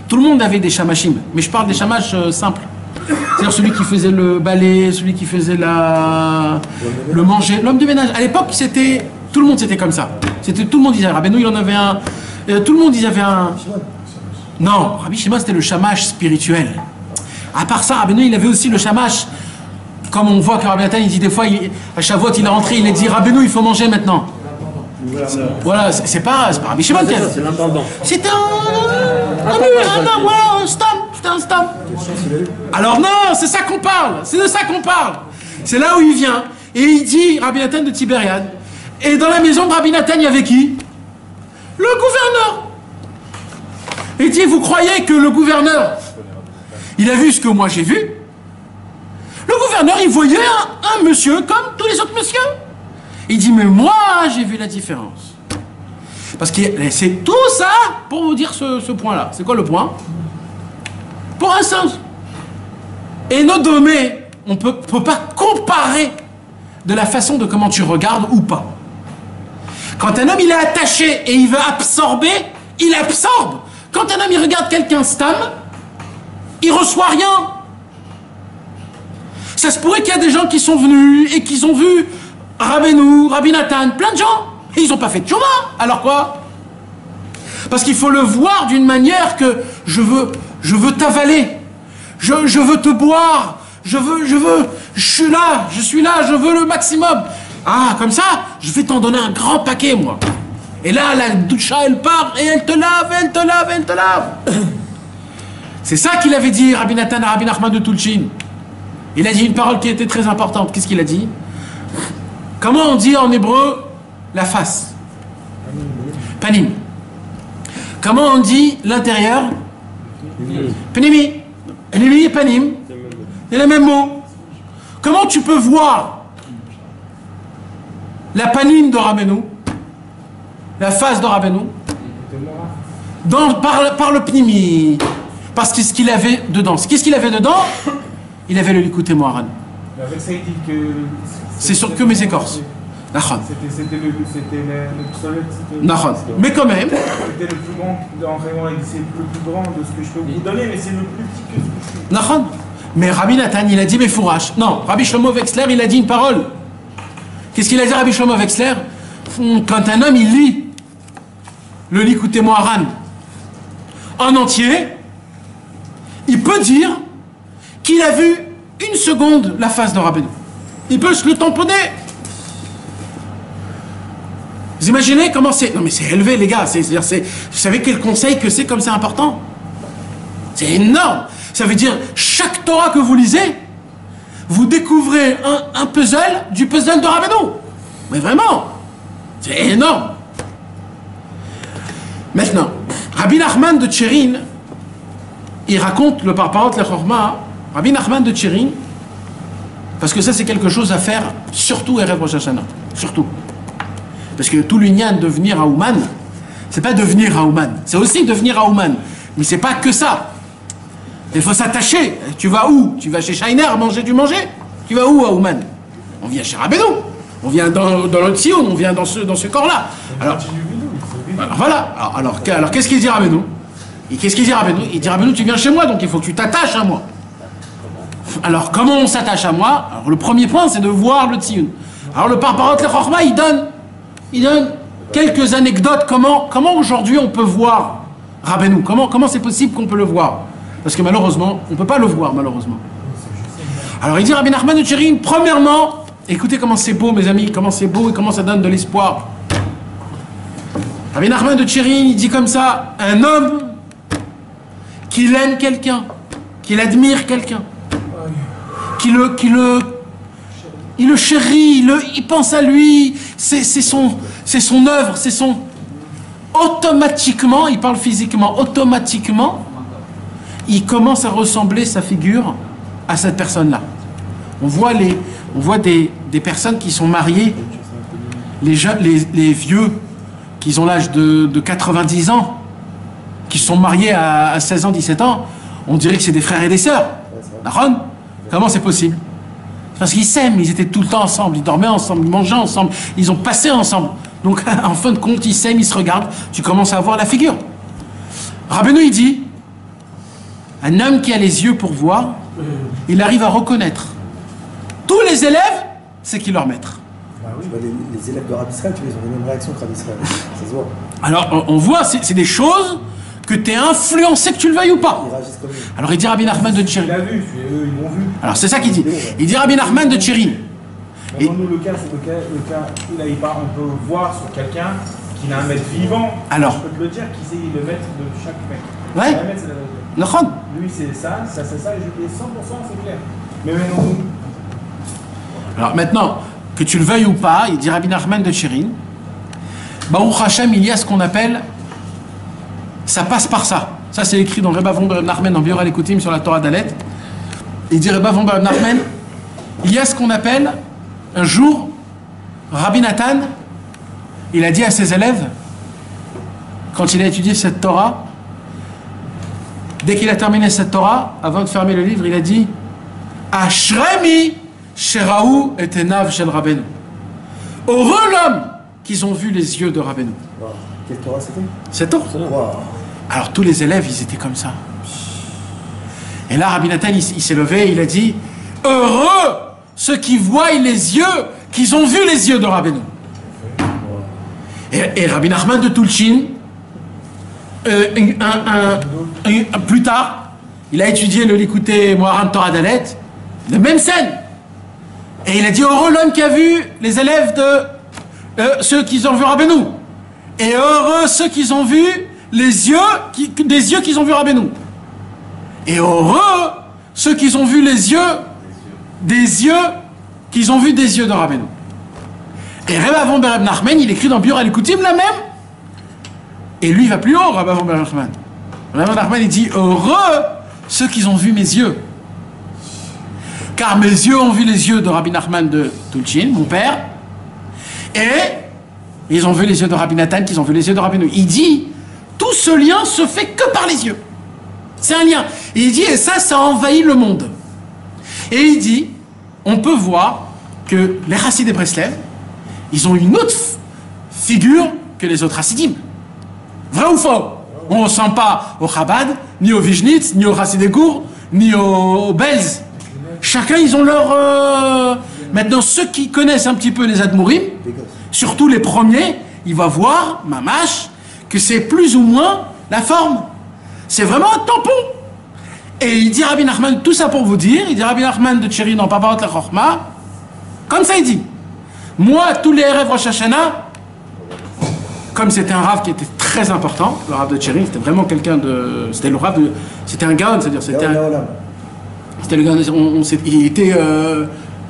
tout le monde avait des shamashim, mais je parle des shamash simples. C'est-à-dire celui qui faisait le balai, celui qui faisait le manger, l'homme de ménage. À l'époque, tout le monde c'était comme ça. Tout le monde disait, Rabbeinu, il en avait un. Tout le monde il avait un. Non, Rabbi Shimon c'était le shamash spirituel. À part ça, Rabbeinu il avait aussi le shamash. Comme on voit que Rabbi Nathan il dit des fois, à Shavuot il est rentré, il a dit Rabbeinu il faut manger maintenant. Voilà, c'est pas Rabbi Shimon qui a. C'est l'intendant. C'était un stam. C'était un stam. Alors non, c'est ça qu'on parle. C'est de ça qu'on parle. C'est là où il vient. Et il dit, Rabbi Nathan de Tibériade. Et dans la maison de Rabbi Nathan, il y avait qui? Le gouverneur. Et il dit, vous croyez que le gouverneur, il a vu ce que moi j'ai vu? Le gouverneur, il voyait un monsieur comme tous les autres messieurs. Il dit, mais moi, j'ai vu la différence. Parce que c'est tout ça pour vous dire ce point-là. C'est quoi le point? Pour un sens. Et nos domaines, on ne peut pas comparer de la façon de comment tu regardes ou pas. Quand un homme il est attaché et il veut absorber, il absorbe. Quand un homme il regarde quelqu'un stam, il reçoit rien. Ça se pourrait qu'il y a des gens qui sont venus et qui ont vu Rabbeinu, Rabbi Nathan, plein de gens, et ils n'ont pas fait de tchouva. Alors quoi? Parce qu'il faut le voir d'une manière que je veux t'avaler, je veux te boire, je suis là, je veux le maximum. Ah, comme ça, je vais t'en donner un grand paquet, moi. Et là, la doucha, elle part, et elle te lave, elle te lave, elle te lave. C'est ça qu'il avait dit, Rabbi Nathan à Rabbi Nachman de Tulchin. Il a dit une parole qui était très importante. Qu'est-ce qu'il a dit? Comment on dit en hébreu la face? Panim. Comment on dit l'intérieur? Panimi. Panimi et panim, c'est le même mot. Comment tu peux voir la panine de Rabbeinu, la face de Rabbeinu, par le pnimi, parce que ce qu'il avait dedans. Qu'est-ce qu'il avait dedans? Il avait le Likutei Moharan. Avec ça, il dit que... C'est sur que mes écorces. Nachon. C'était le pistolet. Mais quand même. C'était le plus grand, en réellement, c'est le plus grand de ce que je peux vous donner, mais c'est le plus petit que ce que je peux. Nachon. Mais Rabbi Nathan, il a dit Mefourash. Non, Rabbi Shlomo Wexler, il a dit une parole. Qu'est-ce qu'il a dit, Rabbi Shlomo Wexler? Quand un homme, il lit le Likutei Moharan en entier, il peut dire qu'il a vu une seconde la face de Rabbeinu. Il peut se le tamponner. Vous imaginez comment c'est... Non mais c'est élevé les gars. Vous savez quel conseil que c'est comme c'est important? C'est énorme. Ça veut dire, chaque Torah que vous lisez, vous découvrez un puzzle du puzzle de Rabbeinu. Mais vraiment, c'est énorme. Maintenant, Rabbi Nachman de Tcherin, il raconte le parparot le Chorma. Rabbi Nachman de Tcherin, parce que ça c'est quelque chose à faire, surtout Erev Rosh Hashanah. Surtout. Parce que tout l'union de devenir Aouman, c'est pas devenir Aouman, c'est aussi devenir Aouman. Mais c'est pas que ça. Il faut s'attacher. Tu vas où? Tu vas chez Scheiner manger du manger? Tu vas où, Aouman? On vient chez Rabbeinu. On vient dans le Tzion, on vient dans ce corps-là. Alors voilà. Alors qu'est-ce qu'il dit Rabbeinu? Qu'est-ce qu'il dit Rabbeinu? Il dit Rabbeinu, tu viens chez moi, donc il faut que tu t'attaches à moi. Alors comment on s'attache à moi? Alors le premier point, c'est de voir le Tzion. Alors le parparot le Chorma, il donne quelques anecdotes. Comment aujourd'hui on peut voir Rabbeinu? Comment c'est possible qu'on peut le voir? Parce que malheureusement, on ne peut pas le voir, malheureusement. Alors il dit Rabbi Nachman de Tcherin, premièrement, écoutez comment c'est beau mes amis, comment c'est beau et comment ça donne de l'espoir. Rabbi Nachman de Tcherin, il dit comme ça, un homme qu'il aime quelqu'un, qu'il admire quelqu'un, il le chérit, il pense à lui, c'est son œuvre, c'est son... Automatiquement, il parle physiquement, automatiquement, il commence à ressembler sa figure à cette personne-là. On voit des personnes qui sont mariées, les vieux, qui ont l'âge de 90 ans, qui sont mariés à 16 ans, 17 ans, on dirait que c'est des frères et des sœurs. D'accord? Comment c'est possible? Parce qu'ils s'aiment, ils étaient tout le temps ensemble, ils dormaient ensemble, ils mangeaient ensemble, ils ont passé ensemble. Donc en fin de compte, ils s'aiment, ils se regardent, tu commences à voir la figure. Rabbeinu, il dit, un homme qui a les yeux pour voir, il arrive à reconnaître tous les élèves, c'est qui leur maître. Bah oui, les élèves de Rabbi Israël, tu vois, ils ont les mêmes réactions que Rabbi Israël. Ça se voit. Alors on voit, c'est des choses que tu es influencé, que tu le veuilles ou pas. Ils réagissent comme lui. Alors il dit Rabbi Nachman de Tcherin. Il l'a vu, eux ils l'ont vu. Alors c'est ça qu'il dit. Il dit Rabbi Nachman de Tcherin. Mais pour nous, le cas, c'est le cas où là, on peut voir sur quelqu'un qui a un maître vivant. Alors. Je peux te le dire, qui c'est le maître de chaque mec. Ouais. Le maître, c'est la vérité. Nachon. Lui, c'est ça, et 100%, c'est clair. Mais maintenant, nous. Alors maintenant, que tu le veuilles ou pas, il dit Rabbi Nachman de Tcherin, Baruch Hashem, il y a ce qu'on appelle, ça passe par ça. Ça, c'est écrit dans Rebbe von Bereb Nachman, dans Biur Alekutim, sur la Torah d'Alet. Il dit Rebbe von Bereb Nachman, il y a ce qu'on appelle, un jour, Rabbi Nathan, il a dit à ses élèves, quand il a étudié cette Torah, dès qu'il a terminé cette Torah, avant de fermer le livre, il a dit Ashremi Sheraou et Enav Shel Rabbeinu. Heureux l'homme qu'ils ont vu les yeux de Rabbeinu. Wow. Quelle Torah c'était? C'est tout. Wow. Alors tous les élèves, ils étaient comme ça. Et là, Rabbi Nathan, il s'est levé, il a dit heureux ceux qui voient les yeux, qu'ils ont vu les yeux de Rabbeinu. Et Rabbi Nachman de Tulchin, plus tard, il a étudié le Likutei Moharan Torah Dalet, la même scène. Et il a dit heureux l'homme qui a vu les élèves de ceux qui ont vu Rabbeinu. Et heureux ceux qui ont vu les yeux, des yeux qu'ils ont vu Rabbeinu. Et heureux ceux qui ont vu les yeux, des yeux qu'ils ont vu des yeux de Rabbeinu. Et Rebbe von Bereb Nachman, il écrit dans Biur Alekutim la même. Et lui, il va plus haut, Rebbe von Bereb Nachman. Rebbe von Nachman, il dit heureux ceux qui ont vu mes yeux. Car mes yeux ont vu les yeux de Rabbi Nachman de Tulchin, mon père. Et ils ont vu les yeux de Rabbi Nathan, qu'ils ont vu les yeux de Rabbeinu. Il dit, tout ce lien se fait que par les yeux. C'est un lien. Et il dit, et ça envahit le monde. Et il dit, on peut voir que les Hassidim de Breslev, ils ont une autre figure que les autres Hassidim. Vrai ou faux? On ne sent pas au Chabad, ni au Vizhnitz, ni au Hassidegour, ni au Belz. Chacun, ils ont leur... Maintenant, ceux qui connaissent un petit peu les Admourim, surtout les premiers, ils vont voir, mamash, que c'est plus ou moins la forme. C'est vraiment un tampon. Et il dit Rabbi Nachman, tout ça pour vous dire, il dit Rabbi Nachman de Tchéri dans Paparot la Chorma, comme ça il dit, moi, tous les rêves Rosh Hashanah, comme c'était un rave qui était très important, le rave de Tchéri, c'était vraiment quelqu'un de... C'était le rave de... C'était un gaon, c'est-à-dire c'était un... C'était le gaon, il était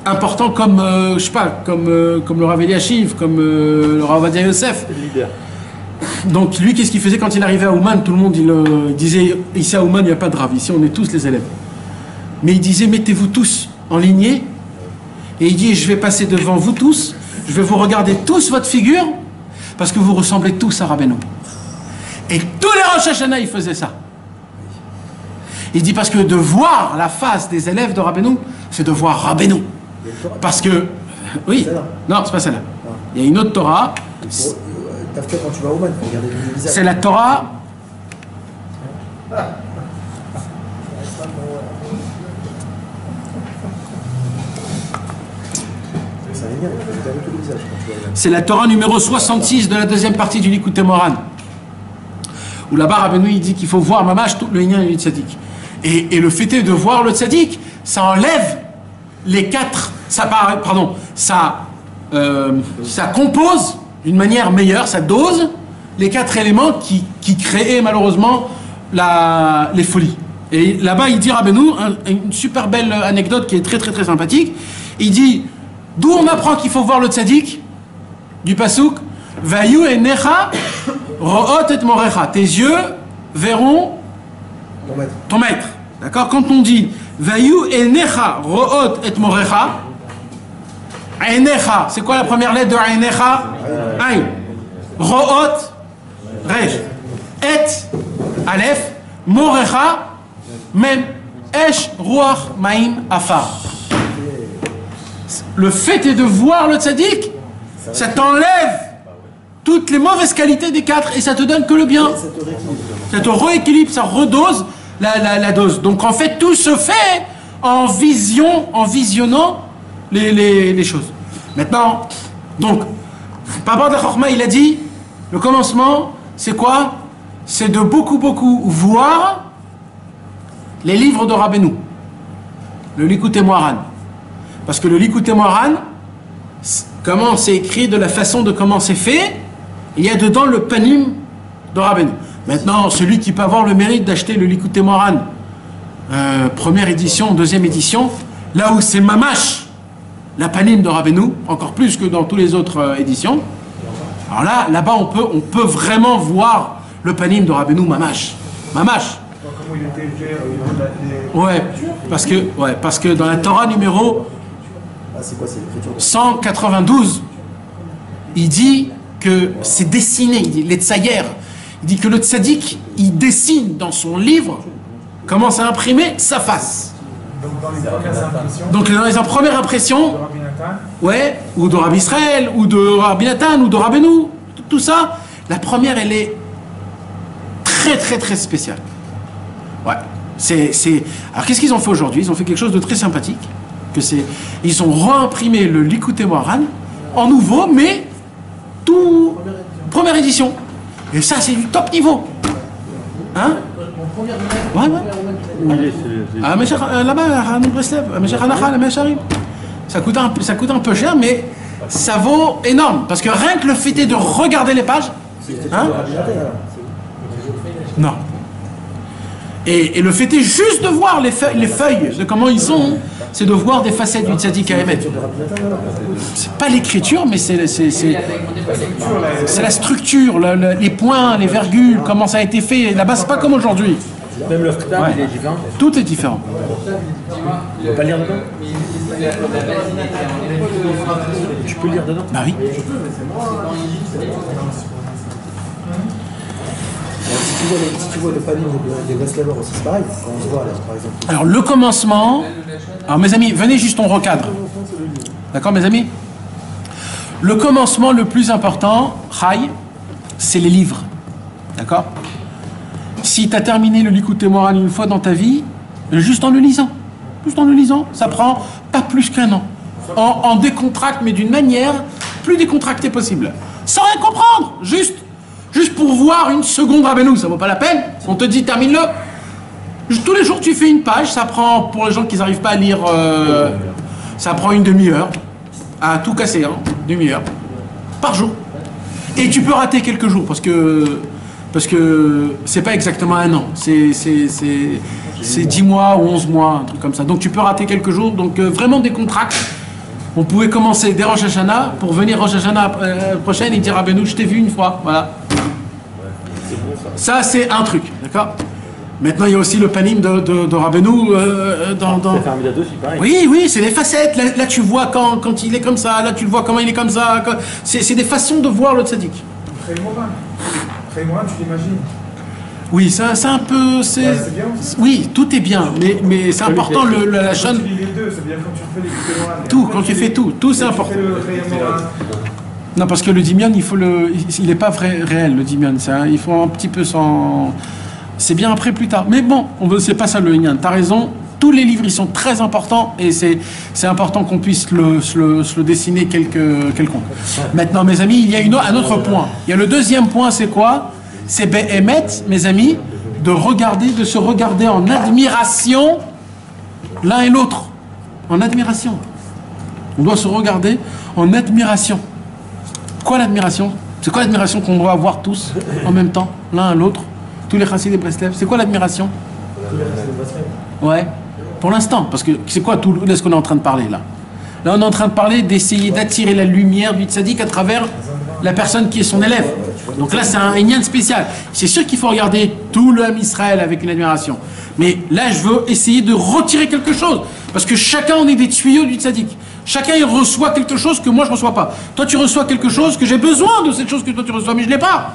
important comme, je sais pas, comme le Rav Eliashiv, comme le Rav Ovadia Yosef. Donc lui, qu'est-ce qu'il faisait quand il arrivait à Ouman? Tout le monde il disait, ici à Ouman, il n'y a pas de rave, ici on est tous les élèves. Mais il disait, mettez-vous tous en lignée, et il dit, je vais passer devant vous tous, je vais vous regarder tous votre figure, parce que vous ressemblez tous à Rabbeinu. Et tous les Rosh Hashanah, ils faisaient ça. Il dit, parce que de voir la face des élèves de Rabbeinu, c'est de voir Rabbeinu. Parce que, oui, non, c'est pas celle-là. Il y a une autre Torah. Quand tu vas au Man, il faut regarder le visage. C'est la Torah. C'est la Torah numéro 66 de la deuxième partie du Likutei Moharan. Où là-bas, Rabbeinu, il dit qu'il faut voir mamash tout le lien du tzaddik. Et le fait est de voir le tzaddik, ça enlève les quatre, ça compose d'une manière meilleure, ça dose les quatre éléments qui créaient malheureusement les folies. Et là-bas, il dit Rabbeinu une super belle anecdote qui est très très très sympathique. Il dit, d'où on apprend qu'il faut voir le tzaddik, du pasuk, Vayu enecha ro'ot et morecha. Tes yeux verront ton maître. D'accord? Quand on dit Vayu enecha ro'ot et morecha, Enecha, c'est quoi la première lettre de Enecha? Aïn. Ro'ot, Rej. Et, Aleph, Morecha, Mem. Esh, Ruach, Maïm, Afar. Le fait est de voir le tzaddik, ça t'enlève toutes les mauvaises qualités des quatre et ça te donne que le bien. Ça te rééquilibre, ça redose la dose. Donc en fait, tout se fait en visionnant les choses. Maintenant, donc, par rapport à la Chorma, il a dit, le commencement, c'est quoi? C'est de beaucoup voir les livres de Rabbeinu. Le Likutei Moharan. Parce que le Likutei Moharan, comment c'est écrit, de la façon de comment c'est fait, il y a dedans le panim de Rabbeinu. Maintenant, celui qui peut avoir le mérite d'acheter le Likutei Moharan, première édition, deuxième édition, là où c'est mamash, la panim de Rabbeinu, encore plus que dans toutes les autres éditions. Alors là-bas, on peut vraiment voir le panim de Rabbeinu mamash. Mamash. Comment il était fait au niveau de Ouais, parce que dans la Torah numéro 192, il dit que c'est dessiné, il dit, les tsayer, il dit que le tzaddik, il dessine dans son livre, commence à imprimer sa face. Donc dans les premières impressions, ouais, ou de Rabbi Israël, ou de Rabbi Nathan, ou de Rabbeinu, tout ça, la première, elle est très très très spéciale. Ouais, Alors qu'est-ce qu'ils ont fait aujourd'hui? Ils ont fait quelque chose de très sympathique. Ils ont réimprimé le Likutei Moharan en nouveau, mais tout première édition. Et ça, c'est du top niveau. Hein? Ouais. Là-bas, à Breslev, ça coûte un peu cher, mais ça vaut énorme. Parce que rien que le fait est de regarder les pages. Hein? Non. Et le fait est juste de voir les feuilles, de comment ils sont, c'est de voir des facettes du tzaddik à émettre. C'est pas l'écriture, mais c'est la structure, les points, les virgules, comment ça a été fait. Là-bas, c'est pas comme aujourd'hui. Même le ktab, Ouais. il est différent. Tout est différent. On peut pas lire dedans. Tu peux lire dedans. Bah oui. Si tu vois le panier des Breslavers aussi, c'est pareil. Quand on se voit là, par exemple. Alors le commencement. Alors mes amis, venez juste on recadre. D'accord mes amis? Le commencement le plus important, Chai, c'est les livres. D'accord? Si tu as terminé le Likutei Moharan une fois dans ta vie, juste en le lisant. Juste en le lisant, ça prend pas plus qu'un an. En décontracte, mais d'une manière plus décontractée possible. Sans rien comprendre, juste pour voir une seconde Rabbeinu, ça vaut pas la peine. On te dit termine-le. Tous les jours tu fais une page, ça prend, pour les gens qui n'arrivent pas à lire, ça prend une demi-heure. À tout casser, hein, demi-heure. Par jour. Et tu peux rater quelques jours, parce que c'est pas exactement un an. C'est 10 mois ou 11 mois, un truc comme ça. Donc tu peux rater quelques jours, donc vraiment des contracts. On pouvait commencer dès Rosh Hashanah pour venir Rosh Hashanah prochaine et dire ah ben nous je t'ai vu une fois, voilà. Ça c'est un truc, d'accord. Maintenant il y a aussi le panim de Rabbeinu dans... Ça fait un Midat aussi, pareil. Oui, c'est des facettes. Là tu vois quand il est comme ça, là tu le vois comment il est comme ça. C'est des façons de voir le tzaddik. Morin, tu l'imagines. Oui, c'est un peu... C'est bien. Oui, tout est bien, mais c'est important la chaîne... Quand tu lis les deux, c'est bien quand tu fais les Likutei Moharan. Tout, quand tu fais tout c'est important. Tu fais le Likutei Moharan. Non, parce que le dimion, il n'est pas réel, le dimion. Il faut un petit peu s'en... C'est bien après, plus tard. Mais bon, c'est pas ça le Inyan. T'as raison, tous les livres, ils sont très importants et c'est important qu'on puisse se le dessiner quelconque. Maintenant, mes amis, il y a un autre point. Il y a le deuxième point, c'est quoi? C'est Be'emet, mes amis, de se regarder en admiration l'un et l'autre. En admiration. On doit se regarder en admiration. Quoi l'admiration? C'est quoi l'admiration qu'on doit avoir tous en même temps, l'un à l'autre? Tous les chassidés de Breslev. C'est quoi l'admiration? Ouais. Pour l'instant, parce que c'est quoi tout ce qu'on est en train de parler là? Là, on est en train de parler d'essayer d'attirer la lumière du tzaddik à travers la personne qui est son élève. Donc là, c'est un inyan spécial. C'est sûr qu'il faut regarder tout le Ham Israël avec une admiration. Mais là, je veux essayer de retirer quelque chose. Parce que chacun, on est des tuyaux du tzaddik. Chacun, il reçoit quelque chose que moi, je ne reçois pas. Toi, tu reçois quelque chose que j'ai besoin de cette chose que toi, tu reçois, mais je ne l'ai pas.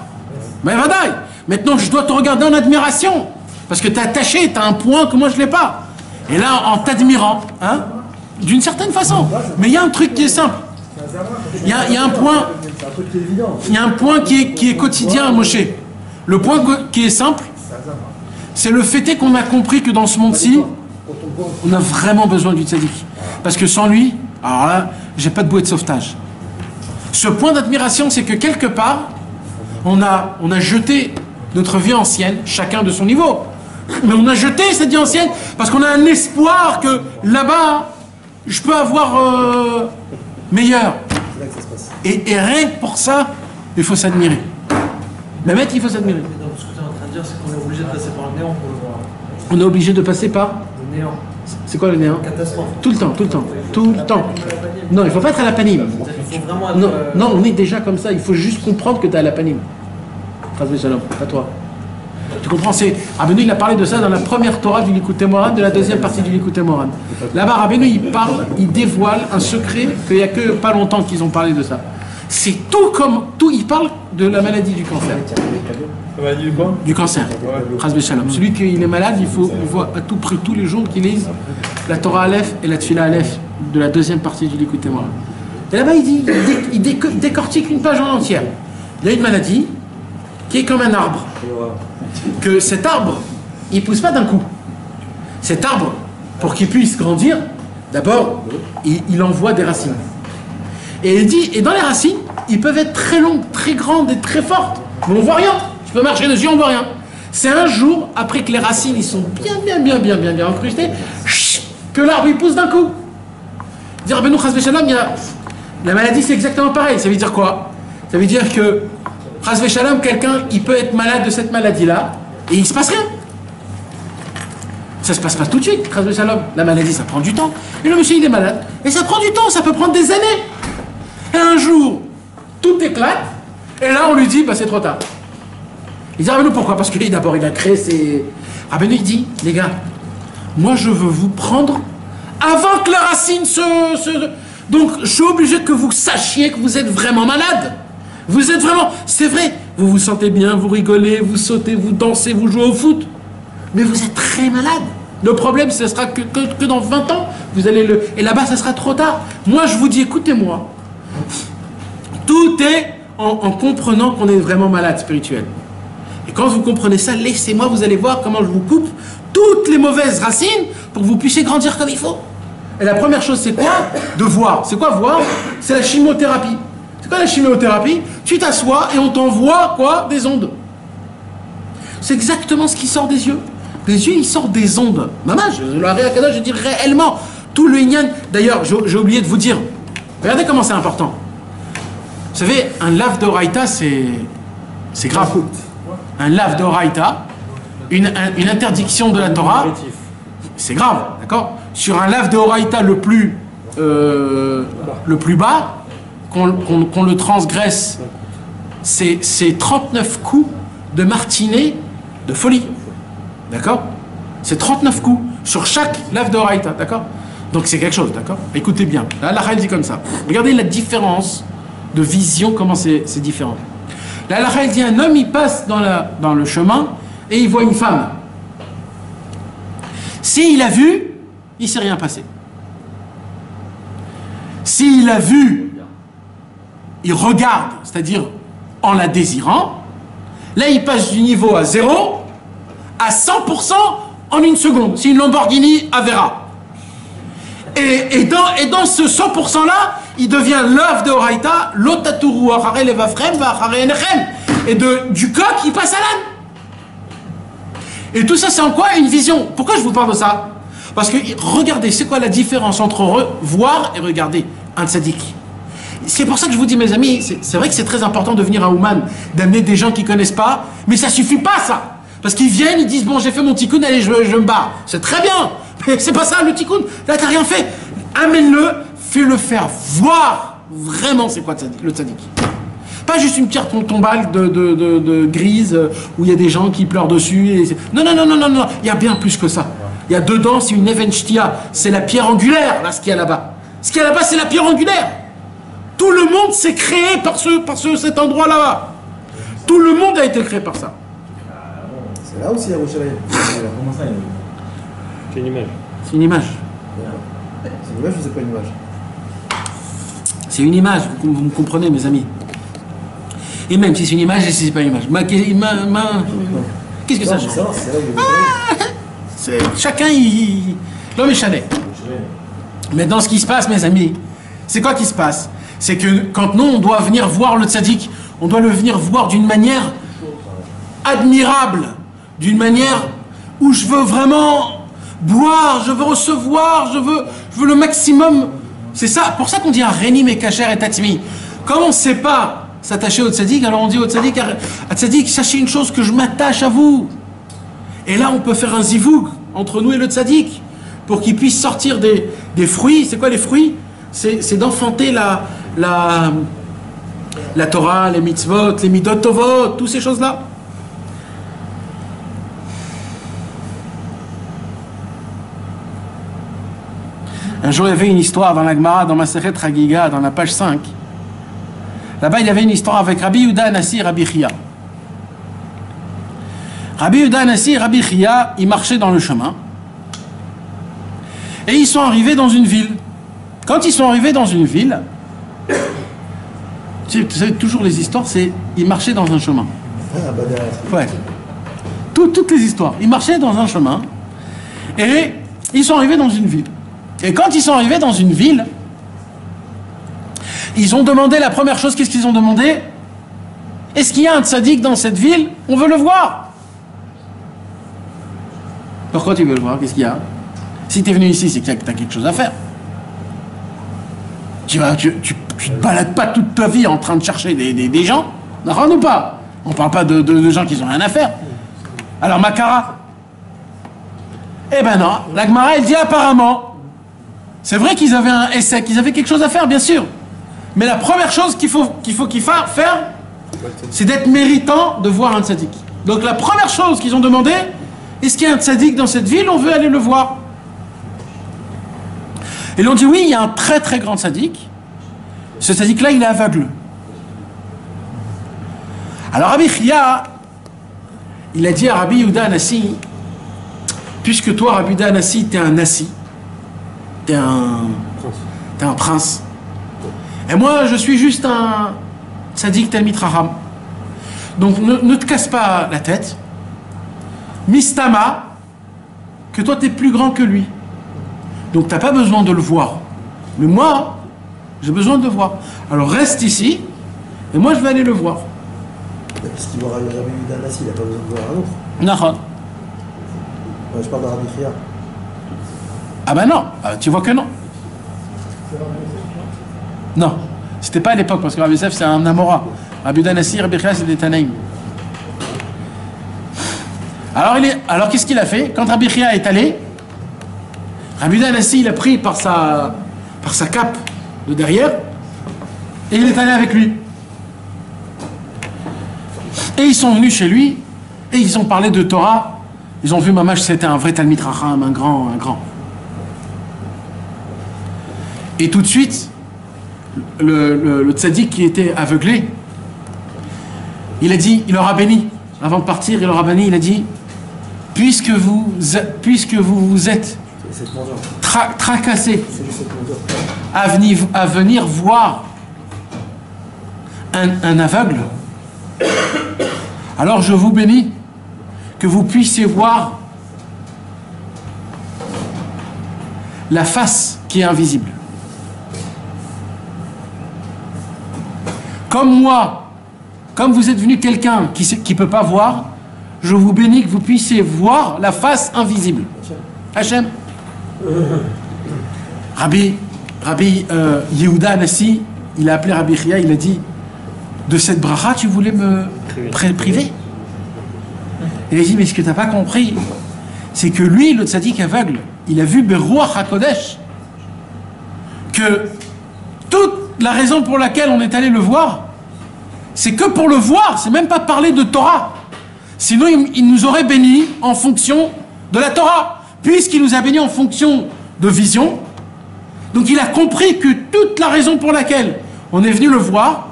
Mais vadaï. Maintenant, je dois te regarder en admiration. Parce que tu es attaché, tu as un point que moi, je ne l'ai pas. Et là, en t'admirant, hein, d'une certaine façon. Mais il y a un truc qui est simple. Il y a un point... Il y a un point qui est quotidien à Moshe. Le point qui est simple, c'est le fait est qu'on a compris que dans ce monde-ci, on a vraiment besoin du tzaddik. Parce que sans lui, alors là, j'ai pas de bouée de sauvetage. Ce point d'admiration, c'est que quelque part, on a jeté notre vie ancienne, chacun de son niveau. Mais on a jeté cette vie ancienne parce qu'on a un espoir que là-bas, je peux avoir meilleur. Et rien que pour ça, il faut s'admirer. Le maître, il faut s'admirer. Ce que tu es en train de dire, c'est qu'on est obligé de passer par le néant pour le voir. On est obligé de passer par... Le néant. C'est quoi le néant? Catastrophe. Tout le temps, tout le temps. Tout le temps. Non, il ne faut pas être à la panime. Il faut vraiment être... Non, non, on est déjà comme ça. Il faut juste comprendre que tu es à la panime. Chazvé Shalom, pas toi. Tu comprends? Rabbeinu, il a parlé de ça dans la première Torah du Likutei Moharan, de la deuxième partie du Likutei Moharan. Là-bas, Rabbeinu, il dévoile un secret qu'il n'y a que pas longtemps qu'ils ont parlé de ça. C'est tout comme... tout. Il parle de la maladie du cancer. La maladie du quoi? Du cancer. Chazvé Shalom. Celui qui est malade, il faut à tout prix tous les jours qu'il lise la Torah Aleph et la Tfila Aleph de la deuxième partie du Likutei Moharan. Et là-bas, il décortique une page en entière. Il y a une maladie qui est comme un arbre. Que cet arbre, il ne pousse pas d'un coup. Cet arbre, pour qu'il puisse grandir, d'abord, il envoie des racines. Et il dit, et dans les racines, ils peuvent être très longues, très grandes et très fortes. Mais on ne voit rien. Tu peux marcher dessus, on ne voit rien. C'est un jour, après que les racines ils sont bien incrustées, que l'arbre il pousse d'un coup. Dire Rabbeinu Chazvé Shalom, la maladie c'est exactement pareil. Ça veut dire quoi? Ça veut dire que Chazvé Shalom, quelqu'un, il peut être malade de cette maladie-là, et il ne se passe rien. Ça ne se passe pas tout de suite, Chazvé Shalom. La maladie, ça prend du temps. Et le monsieur, il est malade. Et ça prend du temps, ça peut prendre des années. Et un jour, tout éclate, et là, on lui dit, bah, c'est trop tard. Il dit, ah, mais nous, pourquoi? Parce que d'abord, il a créé ses... Rabbeinu il dit, les gars, moi je veux vous prendre avant que la racine se... Donc je suis obligé que vous sachiez que vous êtes vraiment malade. Vous êtes vraiment... C'est vrai, vous vous sentez bien, vous rigolez, vous sautez, vous dansez, vous jouez au foot. Mais vous êtes très malade. Le problème, ce sera que dans 20 ans, vous allez le... Et là-bas, ça sera trop tard. Moi, je vous dis, écoutez-moi. Tout est en comprenant qu'on est vraiment malade spirituel. Et quand vous comprenez ça, laissez-moi, vous allez voir comment je vous coupe toutes les mauvaises racines pour que vous puissiez grandir comme il faut. Et la première chose, c'est quoi? De voir. C'est quoi voir? C'est la chimiothérapie. C'est quoi la chimiothérapie? Tu t'assois et on t'envoie quoi? Des ondes. C'est exactement ce qui sort des yeux. Les yeux, ils sortent des ondes. Maman, je dis réellement. Tout le Inyan. D'ailleurs, j'ai oublié de vous dire. Regardez comment c'est important. Vous savez, un lave d'oraïta, c'est grave. Un lave d'oraïta, une interdiction de la Torah, c'est grave, d'accord? Sur un lave d'oraïta le plus bas, qu'on le transgresse, c'est 39 coups de martinet de folie. D'accord? C'est 39 coups sur chaque lave d'oraïta, d'accord? Donc c'est quelque chose, d'accord? Écoutez bien. Là, la Halakha dit comme ça. Regardez la différence de vision, comment c'est différent. La Halakha dit un homme, il passe dans le chemin et il voit une femme. S'il a vu, il ne s'est rien passé. S'il a vu, il regarde, c'est-à-dire en la désirant, là il passe du niveau à 0 à 100% en une seconde. C'est une Lamborghini Avera. Et dans ce 100% là, il devient l'œuvre de Horaïta, l'otaturu achare levavchem va'achare enechem. Et du coq, il passe à l'âne. Et tout ça, c'est en quoi? Une vision. Pourquoi je vous parle de ça? Parce que regardez, c'est quoi la différence entre voir et regarder un tzaddik? C'est pour ça que je vous dis, mes amis, c'est vrai que c'est très important de venir à Ouman, d'amener des gens qui ne connaissent pas, mais ça suffit pas, ça. Parce qu'ils viennent, ils disent, bon, j'ai fait mon tikkun, allez, je me barre. C'est très bien, mais c'est pas ça, le tikkun. Là, t'as rien fait. Amène-le, fais-le faire voir vraiment c'est quoi le tzaddik. Pas juste une pierre tombale de grise où il y a des gens qui pleurent dessus. Non, il y a bien plus que ça. Il y a dedans, c'est une Evenshtia, c'est la pierre angulaire, là, ce qu'il y a là-bas. Ce qu'il y a là-bas, c'est la pierre angulaire. Tout le monde s'est créé par cet endroit-là. Tout le monde a été créé par ça. C'est là aussi, Yerushalayim. Comment ça, C'est une image. C'est une image. C'est une image ou c'est pas une image? C'est une image, vous me comprenez, mes amis. Et même si c'est une image et si c'est pas une image. Qu'est-ce que ça change? Chacun, l'homme est chalet. Maintenant, ce qui se passe, mes amis, c'est quoi qui se passe? C'est que quand nous, on doit venir voir le tzaddik, on doit le venir voir d'une manière admirable, d'une manière où je veux vraiment boire, je veux recevoir, je veux le maximum. C'est ça, pour ça qu'on dit Reni Mekacher et Tatmi. Comme on ne sait pas s'attacher au tzaddik, alors on dit au tzaddik, sachez une chose, que je m'attache à vous. Et là, on peut faire un zivoug entre nous et le tzaddik, pour qu'il puisse sortir des fruits. C'est quoi les fruits? C'est d'enfanter la Torah, les mitzvot, les midot tovot, toutes ces choses-là. Un jour, il y avait une histoire dans la Gemara, dans Masechet Chagiga, dans la page 5. Là-bas, il y avait une histoire avec Rabbi Yehuda Hanassi et Rabbi Chia. Rabbi Yehuda Hanassi et Rabbi Chia, ils marchaient dans le chemin. Et ils sont arrivés dans une ville. Quand ils sont arrivés dans une ville, tu sais, toujours les histoires, c'est ils marchaient dans un chemin. Ah, bah derrière. Ouais. Toutes les histoires. Ils marchaient dans un chemin et ils sont arrivés dans une ville. Et quand ils sont arrivés dans une ville, ils ont demandé la première chose, qu'est-ce qu'ils ont demandé? Est-ce qu'il y a un tzaddik dans cette ville? On veut le voir. Pourquoi tu veux le voir? Qu'est-ce qu'il y a? Si tu es venu ici, c'est que tu as quelque chose à faire. Tu te balades pas toute ta vie en train de chercher des gens, d'accord ou pas? On parle pas de gens qui n'ont rien à faire. Alors Makara? Eh ben non, la Gemara elle dit apparemment, c'est vrai qu'ils avaient un essai, qu'ils avaient quelque chose à faire, bien sûr. Mais la première chose qu'il faut faire, c'est d'être méritant de voir un tzaddik. Donc la première chose qu'ils ont demandé, est-ce qu'il y a un tzaddik dans cette ville? On veut aller le voir. Et l'on dit oui, il y a un très très grand tzaddik. Ce tzaddik-là, il est aveugle. Alors Rabbi Chia, il a dit à Rabbi Yehuda Anassi, puisque toi, Rabbi Yehuda Anassi, t'es un Nassi, t'es un prince. Et moi, je suis juste un tzaddik Talmid Raham. Donc ne te casse pas la tête. Mistama, que toi, t'es plus grand que lui. Donc t'as pas besoin de le voir. Mais moi, j'ai besoin de le voir. Alors reste ici, et moi, je vais aller le voir. Parce qu'il voit Rabbi Yehuda Anassi, il n'a pas besoin de voir un autre. Non. Je parle de Rabbi Chia. Ah ben non, tu vois que non. Non, c'était pas à l'époque, parce que Rabbi Yosef c'est un Amora. Rabbi Yehuda Anassi, Rabbi Chia c'est des Tanaïm. Alors qu'est-ce qu'il a fait? Quand Rabbi Chia est allé, Rabbi Yehuda Anassi il a pris par sa cape de derrière, et il est allé avec lui. Et ils sont venus chez lui, et ils ont parlé de Torah. Ils ont vu Mamash, c'était un vrai Talmid Raham, un grand. Et tout de suite, le tzaddik qui était aveuglé, il a dit, il leur a béni. Avant de partir, il leur a béni, il a dit, puisque vous vous êtes tracassé à venir voir un aveugle, alors je vous bénis que vous puissiez voir la face qui est invisible. Comme moi, comme vous êtes venu quelqu'un qui ne peut pas voir, je vous bénis que vous puissiez voir la face invisible. Hachem. Rabbi Yehuda Anassi, il a appelé Rabbi Chia, il a dit, de cette bracha, tu voulais me priver? Il a dit, mais ce que tu n'as pas compris, c'est que lui, le tzaddik aveugle, il a vu Beruach HaKodesh, que toute la raison pour laquelle on est allé le voir, c'est que pour le voir, c'est même pas parler de Torah. Sinon, il nous aurait bénis en fonction de la Torah, puisqu'il nous a bénis en fonction de vision. Donc il a compris que toute la raison pour laquelle on est venu le voir,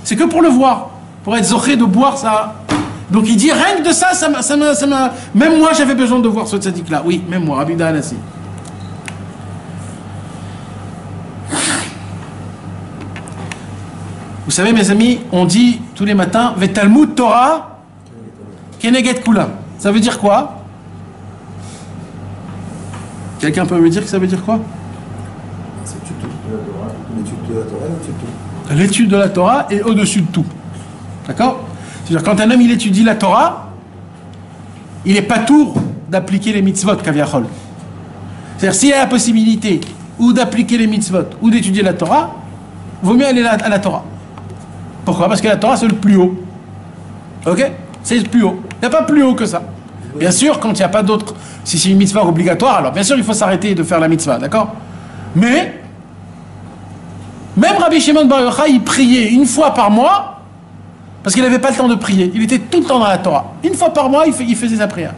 c'est que pour le voir, pour être zoché de boire ça. Donc il dit, rien que de ça, même moi j'avais besoin de voir ce tzaddik-là. Oui, même moi, Rabbi Yehuda Anassi. Vous savez, mes amis, on dit tous les matins, Vetalmud Torah, Keneget Kula. Ça veut dire quoi? Quelqu'un peut me dire que ça veut dire quoi? C'est l'étude de la Torah, l'étude de la Torah, L'étude de la Torah est au-dessus de tout. D'accord? C'est-à-dire, quand un homme il étudie la Torah, il n'est pas tour d'appliquer les mitzvot, kaviachol. C'est-à-dire, s'il y a la possibilité ou d'appliquer les mitzvot ou d'étudier la Torah, vaut mieux aller à la Torah. Pourquoi? Parce que la Torah, c'est le plus haut. Ok? C'est le plus haut. Il n'y a pas plus haut que ça. Bien sûr, quand il n'y a pas d'autre, si c'est une mitzvah obligatoire, alors bien sûr, il faut s'arrêter de faire la mitzvah, d'accord? Mais, même Rabbi Shimon Bar Yochai, il priait une fois par mois, parce qu'il n'avait pas le temps de prier. Il était tout le temps dans la Torah. Une fois par mois, il faisait sa prière.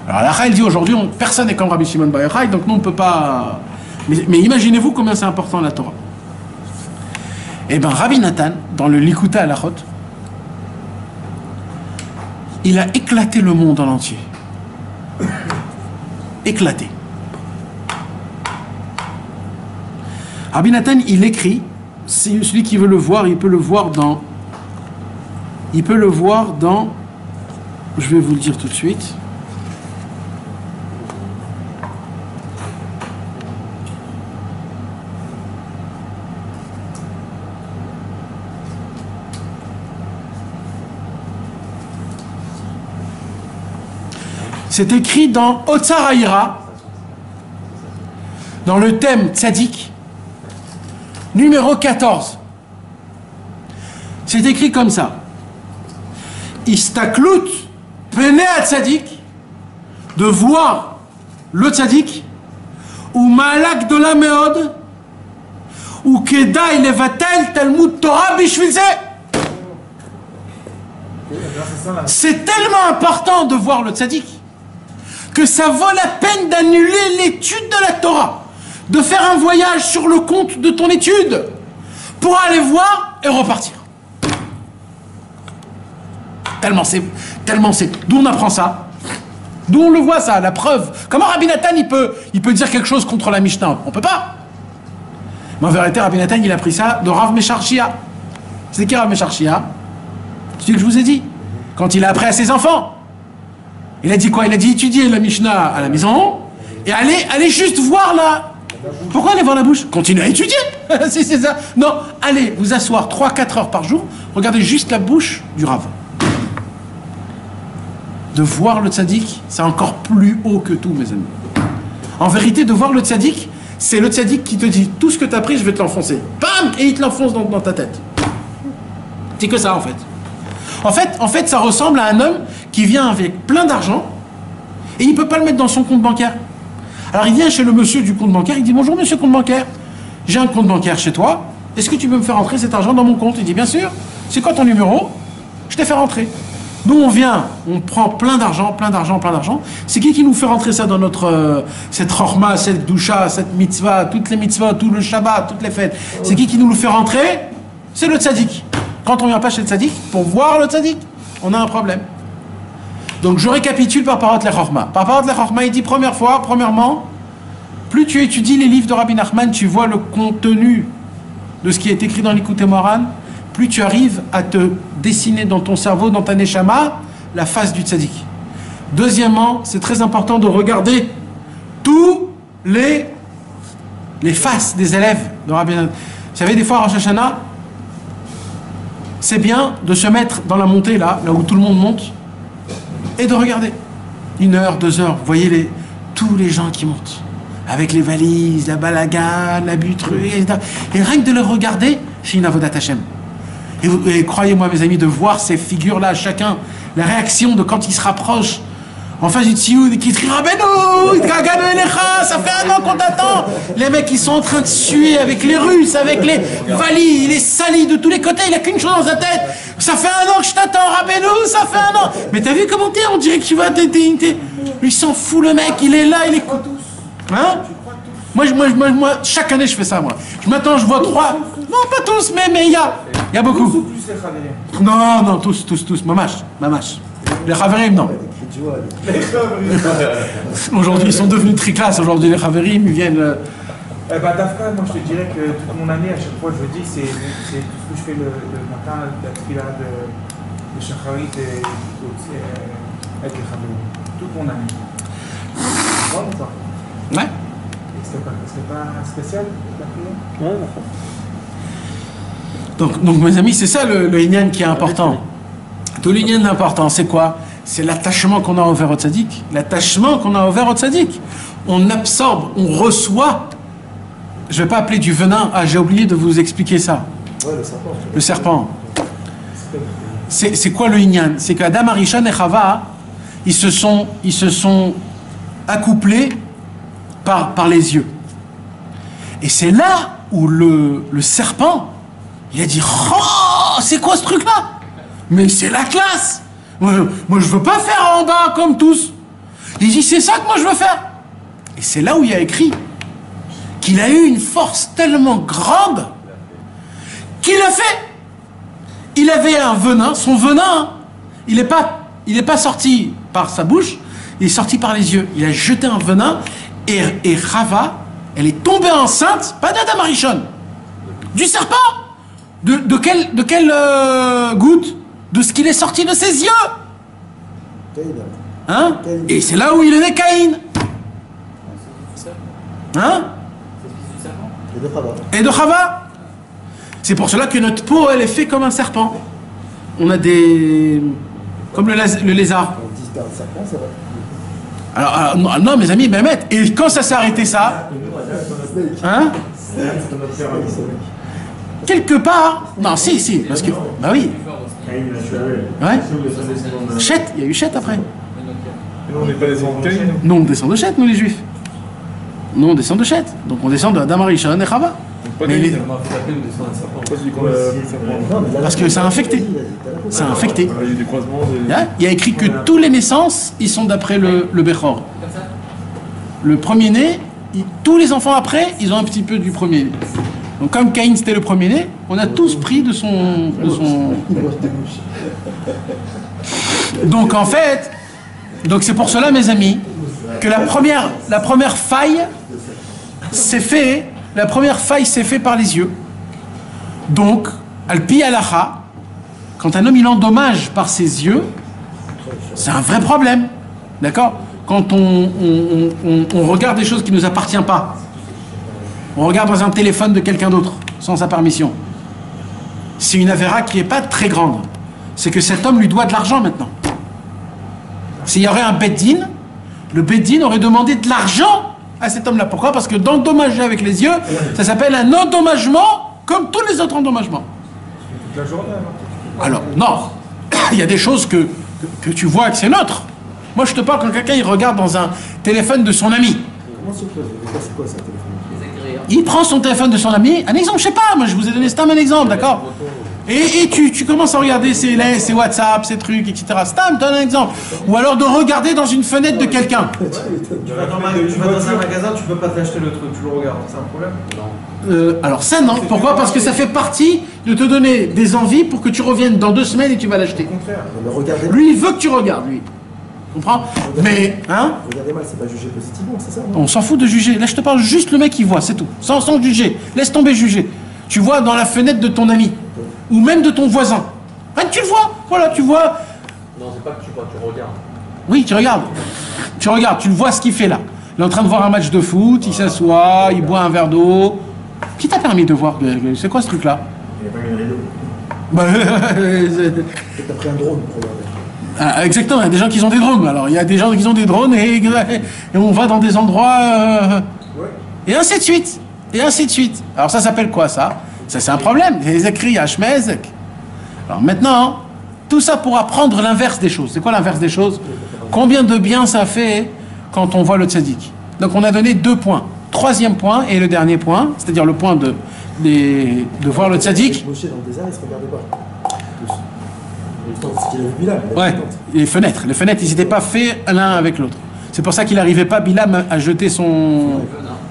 Alors, la il dit aujourd'hui, personne n'est comme Rabbi Shimon Bar Yochai, donc nous, on ne peut pas... Mais imaginez-vous combien c'est important la Torah. Eh bien, Rabbi Nathan, dans le Likuta Halachot, il a éclaté le monde en entier. Éclaté. Rabbi Nathan, il écrit, celui qui veut le voir, il peut le voir dans... Je vais vous le dire tout de suite. C'est écrit dans Otsar Haïra, dans le thème tzaddik, numéro 14. C'est écrit comme ça. Istaklut pene à tzaddik, de voir le tzaddik, ou malak de la meod, ou kedai levatel talmud Torah bishvilze. C'est tellement important de voir le tzaddik que ça vaut la peine d'annuler l'étude de la Torah, de faire un voyage sur le compte de ton étude pour aller voir et repartir. Tellement c'est, d'où on apprend ça, d'où on le voit ça, la preuve. Comment Rabbi Nathan il peut dire quelque chose contre la Mishnah? On peut pas. Mais en vérité, Rabbi Nathan il a pris ça de Rav Meshar Shia. C'est qui Rav Meshar Shia? C'est ce que je vous ai dit. Quand il a appris à ses enfants, il a dit quoi? Il a dit étudier la Mishnah à la maison et allez juste voir là. Pourquoi aller voir la bouche? Continuez à étudier. Si c'est ça. Non, allez vous asseoir 3-4 heures par jour, regardez juste la bouche du Rav. De voir le tzaddik, c'est encore plus haut que tout, mes amis. En vérité, de voir le tzaddik, c'est le tzaddik qui te dit tout ce que tu as appris, je vais te l'enfoncer. Bam! Et il te l'enfonce dans ta tête. C'est que ça, en fait. En fait, ça ressemble à un homme qui vient avec plein d'argent et il ne peut pas le mettre dans son compte bancaire. Alors il vient chez le monsieur du compte bancaire, il dit bonjour monsieur compte bancaire, j'ai un compte bancaire chez toi, est-ce que tu peux me faire rentrer cet argent dans mon compte? Il dit bien sûr, c'est quoi ton numéro? Je t'ai fait rentrer. Nous on vient, on prend plein d'argent, c'est qui nous fait rentrer ça dans notre cette chorma, cette doucha, cette mitzvah, toutes les mitzvahs, tout le Shabbat, toutes les fêtes, c'est qui nous le fait rentrer? C'est le tzaddik. Quand on vient pas chez le tzaddik, pour voir le tzaddik, on a un problème. Donc je récapitule par Parot Lechorma. Par Parot Lechorma, il dit premièrement, plus tu étudies les livres de Rabbi Nachman, tu vois le contenu de ce qui est écrit dans l'Ikouté Moran, plus tu arrives à te dessiner dans ton cerveau, dans ta neshama, la face du tzaddik. Deuxièmement, c'est très important de regarder tous les faces des élèves de Rabbi Nachman. Vous savez, des fois, à Rosh Hashanah, c'est bien de se mettre dans la montée, là où tout le monde monte, et de regarder. 1 heure, 2 heures, vous voyez tous les gens qui montent, avec les valises, la balaga, la butruée, etc. Et rien que de les regarder, c'est une avodat Hashem. Et croyez-moi, mes amis, de voir ces figures-là, chacun, la réaction de quand ils se rapprochent, en face du tsioud, qui crie Rabbeinu, ça fait 1 an qu'on t'attend. Les mecs, ils sont en train de suer avec les Russes, avec les valises, les salis de tous les côtés. Il a qu'une chose dans sa tête. Ça fait 1 an que je t'attends, Rabbeinu, ça fait 1 an. Mais t'as vu comment t'es? On dirait que tu vas t'éteindre. Lui, il s'en fout, le mec, il est là, il écoute. Hein? Moi, chaque année, je fais ça, moi. Je m'attends, je vois 3. Non, pas tous, mais il y a beaucoup. Non, tous. Mamash. Les Chaverim, non. Aujourd'hui, ils sont devenus très classe. Aujourd'hui, les Chaverim, ils viennent. Dafka, moi je te dirais que toute mon année, à chaque fois, je dis, c'est tout ce que je fais le matin, la tefila de Shacharit et avec les Chaverim. Toute mon année. Bon, ou pas? Ouais. C'était pas spécial, la prière? Ouais. Donc, mes amis, c'est ça le Inyan qui est important. Tout l'Inyan important, c'est quoi? C'est l'attachement qu'on a envers au tzaddik. L'attachement qu'on a envers au tzaddik. On absorbe, on reçoit. Je ne vais pas appeler du venin. Ah, j'ai oublié de vous expliquer ça. Ouais, le serpent. Le serpent. C'est quoi le Inyan? C'est qu'Adam, Arishon et Chava, ils se sont accouplés par les yeux. Et c'est là où le serpent, il a dit oh, c'est quoi ce truc-là? Mais c'est la classe! Moi, je veux pas faire en bas comme tous. Il dit, c'est ça que moi je veux faire. Et c'est là où il y a écrit qu'il a eu une force tellement grande qu'il a fait. Il avait un venin, son venin, il n'est pas sorti par sa bouche, il est sorti par les yeux. Il a jeté un venin et Chava, elle est tombée enceinte, pas d'Adam Arishon, du serpent. De quelle goutte? De ce qu'il est sorti de ses yeux. Hein? Et c'est là où il est né Caïn. Hein? Et de Chava. C'est pour cela que notre peau, elle est faite comme un serpent. On a des... comme le lézard. On dit que c'est un serpent, c'est vrai. Alors, non, mes amis, Mehmet, et quand ça s'est arrêté ça? Hein? Quelque part... Non, si, parce que... Bah oui. Ouais. Chet, il y a eu Chet après. Nous, on n'est pas descendants de Caïn. Nous, on descend de Chet, nous les juifs. Nous, on descend de Chet. Donc on descend de Adam Arishon et Chava. Mais les- Pourquoi tu dis qu'on l'a appelé serpent? Parce que c'est infecté. C'est infecté. Il y a eu des croisements, des... Hein, il y a écrit que tous les naissances, ils sont d'après le Bechor. Le premier-né, tous les enfants après, ils ont un petit peu du premier-né. Donc comme Caïn c'était le premier-né, on a tous pris de son... Donc en fait, donc c'est pour cela mes amis, que la première faille s'est fait, par les yeux. Donc, al-pi alacha, quand un homme il endommage par ses yeux, c'est un vrai problème. D'accord? Quand on regarde des choses qui ne nous appartiennent pas, on regarde dans un téléphone de quelqu'un d'autre, sans sa permission, c'est une avéra qui n'est pas très grande. C'est que cet homme lui doit de l'argent maintenant. S'il y aurait un beddin, le beddin aurait demandé de l'argent à cet homme-là. Pourquoi? Parce que d'endommager avec les yeux, ça s'appelle un endommagement comme tous les autres endommagements. Toute la journée, Alors, non. Il y a des choses que tu vois que c'est neutre. Moi, je te parle quand quelqu'un il regarde dans un téléphone de son ami. Comment c'est quoi ça, téléphone? Les écrits, hein. Il prend son téléphone de son ami. Un exemple, je sais pas. Moi, je vous ai donné Stam un exemple, d'accord? Et tu commences à regarder ses WhatsApp, ses trucs, etc. Stam, donne un exemple. Ou alors de regarder dans une fenêtre de quelqu'un. Tu vas dans un magasin, tu peux pas t'acheter le truc, tu le regardes, c'est un problème? Alors ça, non. Pourquoi? Parce que ça fait partie de te donner des envies pour que tu reviennes dans 2 semaines et tu vas l'acheter. Mais regardez, Lui, il veut que tu regardes, lui. Comprends? Mais, hein? regardez mal, c'est pas jugé positivement, c'est ça, non? On s'en fout de juger. Là, je te parle juste le mec qui voit, c'est tout. Sans juger. Laisse tomber juger. Tu vois dans la fenêtre de ton ami. Ou même de ton voisin. Ah, tu le vois. Voilà, tu vois. Non, c'est pas que tu vois, tu regardes. Oui, tu regardes. Tu regardes, tu le vois ce qu'il fait là. Il est en train de voir un match de foot, il s'assoit, il boit un verre d'eau. Qui t'a permis de voir? C'est quoi ce truc-là? Il n'y a pas eu de rideau. Bah, T'as pris un drone pour regarder. ah, exactement, il y a des gens qui ont des drones. Alors, il y a des gens qui ont des drones et on va dans des endroits... Et ainsi de suite. Et ainsi de suite. Alors, ça s'appelle quoi, ça? Ça, c'est un problème. Les écrits Hashmezek. Alors, maintenant, tout ça pour apprendre l'inverse des choses. C'est quoi l'inverse des choses? Combien de bien ça fait quand on voit le tzaddik? Donc, on a donné 2 points. 3e point et le dernier point, c'est-à-dire le point de voir le tzaddik. Moshe dans le désert, il se regardait pas. C'est qu'il a vu Bilam. Ouais, les fenêtres, ils n'étaient pas faits l'un avec l'autre. C'est pour ça qu'il n'arrivait pas, Bilam, à jeter son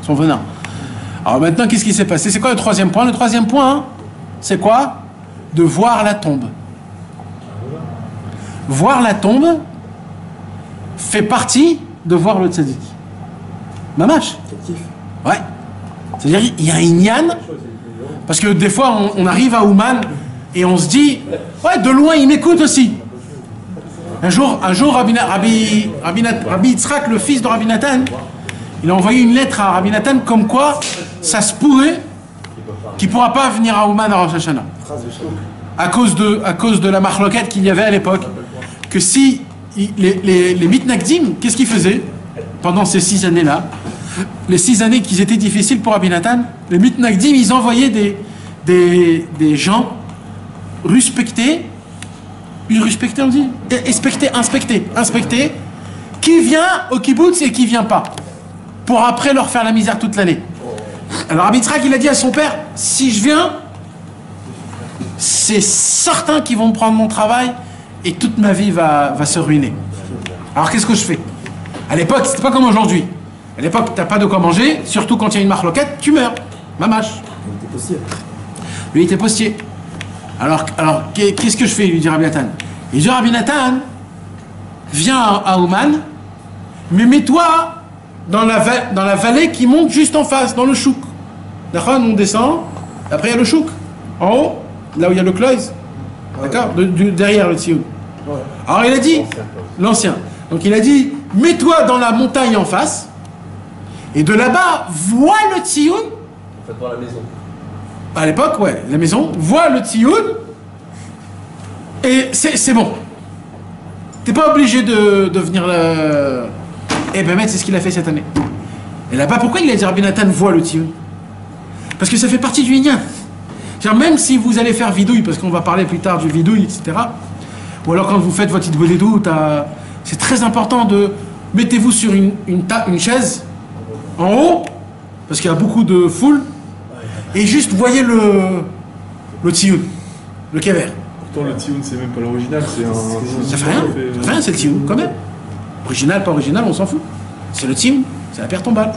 venin. Alors maintenant, qu'est-ce qui s'est passé? C'est quoi le 3e point? Le 3e point, hein, c'est quoi? De voir la tombe. Voir la tombe fait partie de voir le tzaddik. Mamash. Ouais. C'est-à-dire, il y a un inyan, parce que des fois, on arrive à Ouman et on se dit, ouais, de loin, il m'écoute aussi. Un jour Rabbi Yitzhak, le fils de Rabbi Nathan, il a envoyé une lettre à Rabbi Nathan comme quoi ça se pourrait qu'il ne pourra pas venir à Ouman à Rosh Hashanah. À cause de la marloquette qu'il y avait à l'époque. Que si les mitnagdim, qu'est-ce qu'ils faisaient pendant ces 6 années-là? Les 6 années qui étaient difficiles pour Rabbi Nathan, les mitnagdim, ils envoyaient des gens respectés, on dit, inspectés, qui vient au kibbutz et qui vient pas, pour après leur faire la misère toute l'année. Alors Rabbi Yitzhak, il a dit à son père, si je viens, c'est certain qu'ils vont me prendre mon travail et toute ma vie va se ruiner. Alors qu'est-ce que je fais? À l'époque, c'était pas comme aujourd'hui. À l'époque, t'as pas de quoi manger, surtout quand il y a une marloquette, tu meurs. Mamache. Il était postier. Lui, il était postier. Alors qu'est-ce que je fais, lui dit Rabbi Nathan? Il dit, Rabbi Nathan, viens à Ouman, mais mets-toi dans la vallée qui monte juste en face, dans le chouk. D'accord? On descend, après il y a le chouk. En haut, là où il y a le cloise. D'accord? Derrière le tzioun. Alors il a dit, l'ancien. Donc il a dit, mets-toi dans la montagne en face, et de là-bas, vois le tzioun. En fait, dans la maison. À l'époque, ouais, la maison, vois le tzioun, et c'est bon. T'es pas obligé de venir là. Et ben, c'est ce qu'il a fait cette année. Et là-bas, pourquoi il a dit Rabbi Nathan voit le tzioun? Parce que ça fait partie du Inyan. Même si vous allez faire vidouille, parce qu'on va parler plus tard du vidouille, etc. Ou alors quand vous faites votre idboledou, c'est très important de mettez-vous sur une chaise en haut, parce qu'il y a beaucoup de foule, et juste voyez le tioun, le kever. Pourtant, le tioun, c'est même pas l'original, c'est un. Ça fait rien, ça fait rien, c'est le tioun, quand même. Original, pas original, on s'en fout. C'est le tioun, c'est la pierre tombale.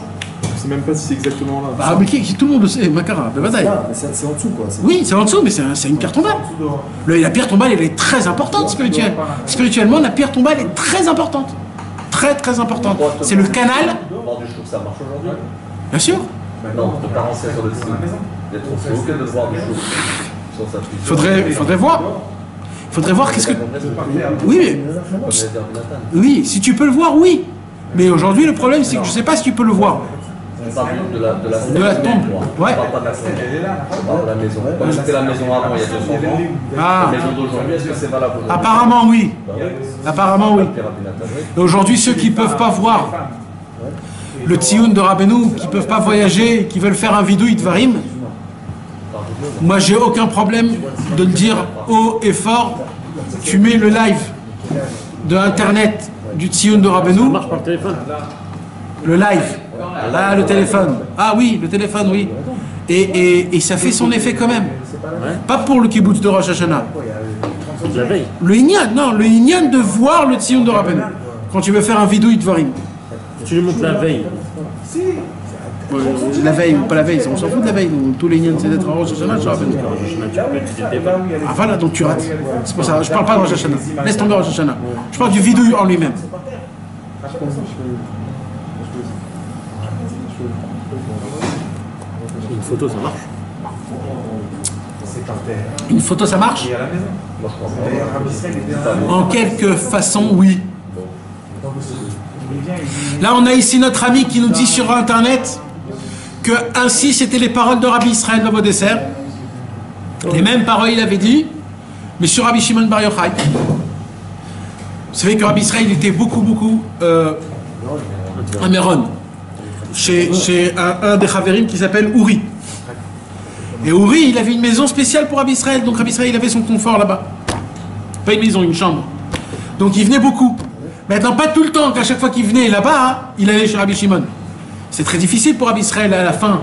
Je sais même pas si c'est exactement là. Bah, mais tout le monde le sait, Makara, de bataille. C'est en dessous, quoi. Oui, c'est en dessous, mais c'est une pierre tombale. La pierre tombale, elle est très importante spirituelle. Spirituellement, la pierre tombale est très importante. Très, très importante. C'est le canal. Voir du chouk, ça marche aujourd'hui? Bien sûr. Non, de pas rentrer sur le site. D'être trop que de voir du chouk. Sur sa puissance. Faudrait voir. Faudrait voir qu'est-ce que. Oui, mais. Oui, si tu peux le voir, oui. Mais aujourd'hui, le problème, c'est que je sais pas si tu peux le voir. On parle de la tombe. Ouais. On parle pas de la tombe. On parle de la maison. Comme c'était la maison avant, il y a 200 ans. Ah. La maison d'aujourd'hui, est-ce que c'est valable aujourd'hui? Apparemment, oui. Apparemment, oui. Et aujourd'hui, ceux qui peuvent pas voir le tioun de Rabbeinu, qui peuvent pas voyager, qui veulent faire un vidouille de Varim, moi, j'ai aucun problème de le dire haut et fort. Tu mets le live de Internet du tioun de Rabbeinu. Ça marche par le téléphone. Le live. Ah, le téléphone. Ah oui, le téléphone, oui. Et ça fait son effet quand même. Pas pour le kibbutz de Rosh Hashanah. C'est de la veille. Le Inyan, non, le Inyan de voir le tioun de Rabbeinu. Quand tu veux faire un vidouille de Varim. Tu lui montres la veille. La veille ou pas la veille, on s'en fout de la veille. Nous, tous les Inyan, c'est d'être en Rosh Hashanah, sur Rabbeinu. Ah voilà, donc tu rates. C'est pour ça, je parle pas de Rosh Hashanah. Laisse tomber Rosh Hashanah. Je parle du vidouille en lui-même. Une photo, ça marche. Une photo, ça marche? En quelque façon, oui. Là, on a ici notre ami qui nous dit sur Internet que ainsi c'était les paroles de Rabbi Israël dans vos desserts. Les mêmes paroles, il avait dit, mais sur Rabbi Shimon Bar Yochai. Vous savez que Rabbi Israël était beaucoup à Méron, chez un des Chaverim qui s'appelle Uri. Et Uri, il avait une maison spéciale pour Rabbi Israël, donc Rabbi Israël, il avait son confort là-bas. Pas une maison, une chambre. Donc il venait beaucoup. Maintenant, pas tout le temps, qu'à chaque fois qu'il venait là-bas, hein, il allait chez Rabbi Shimon. C'est très difficile pour Rabbi Israël à la fin.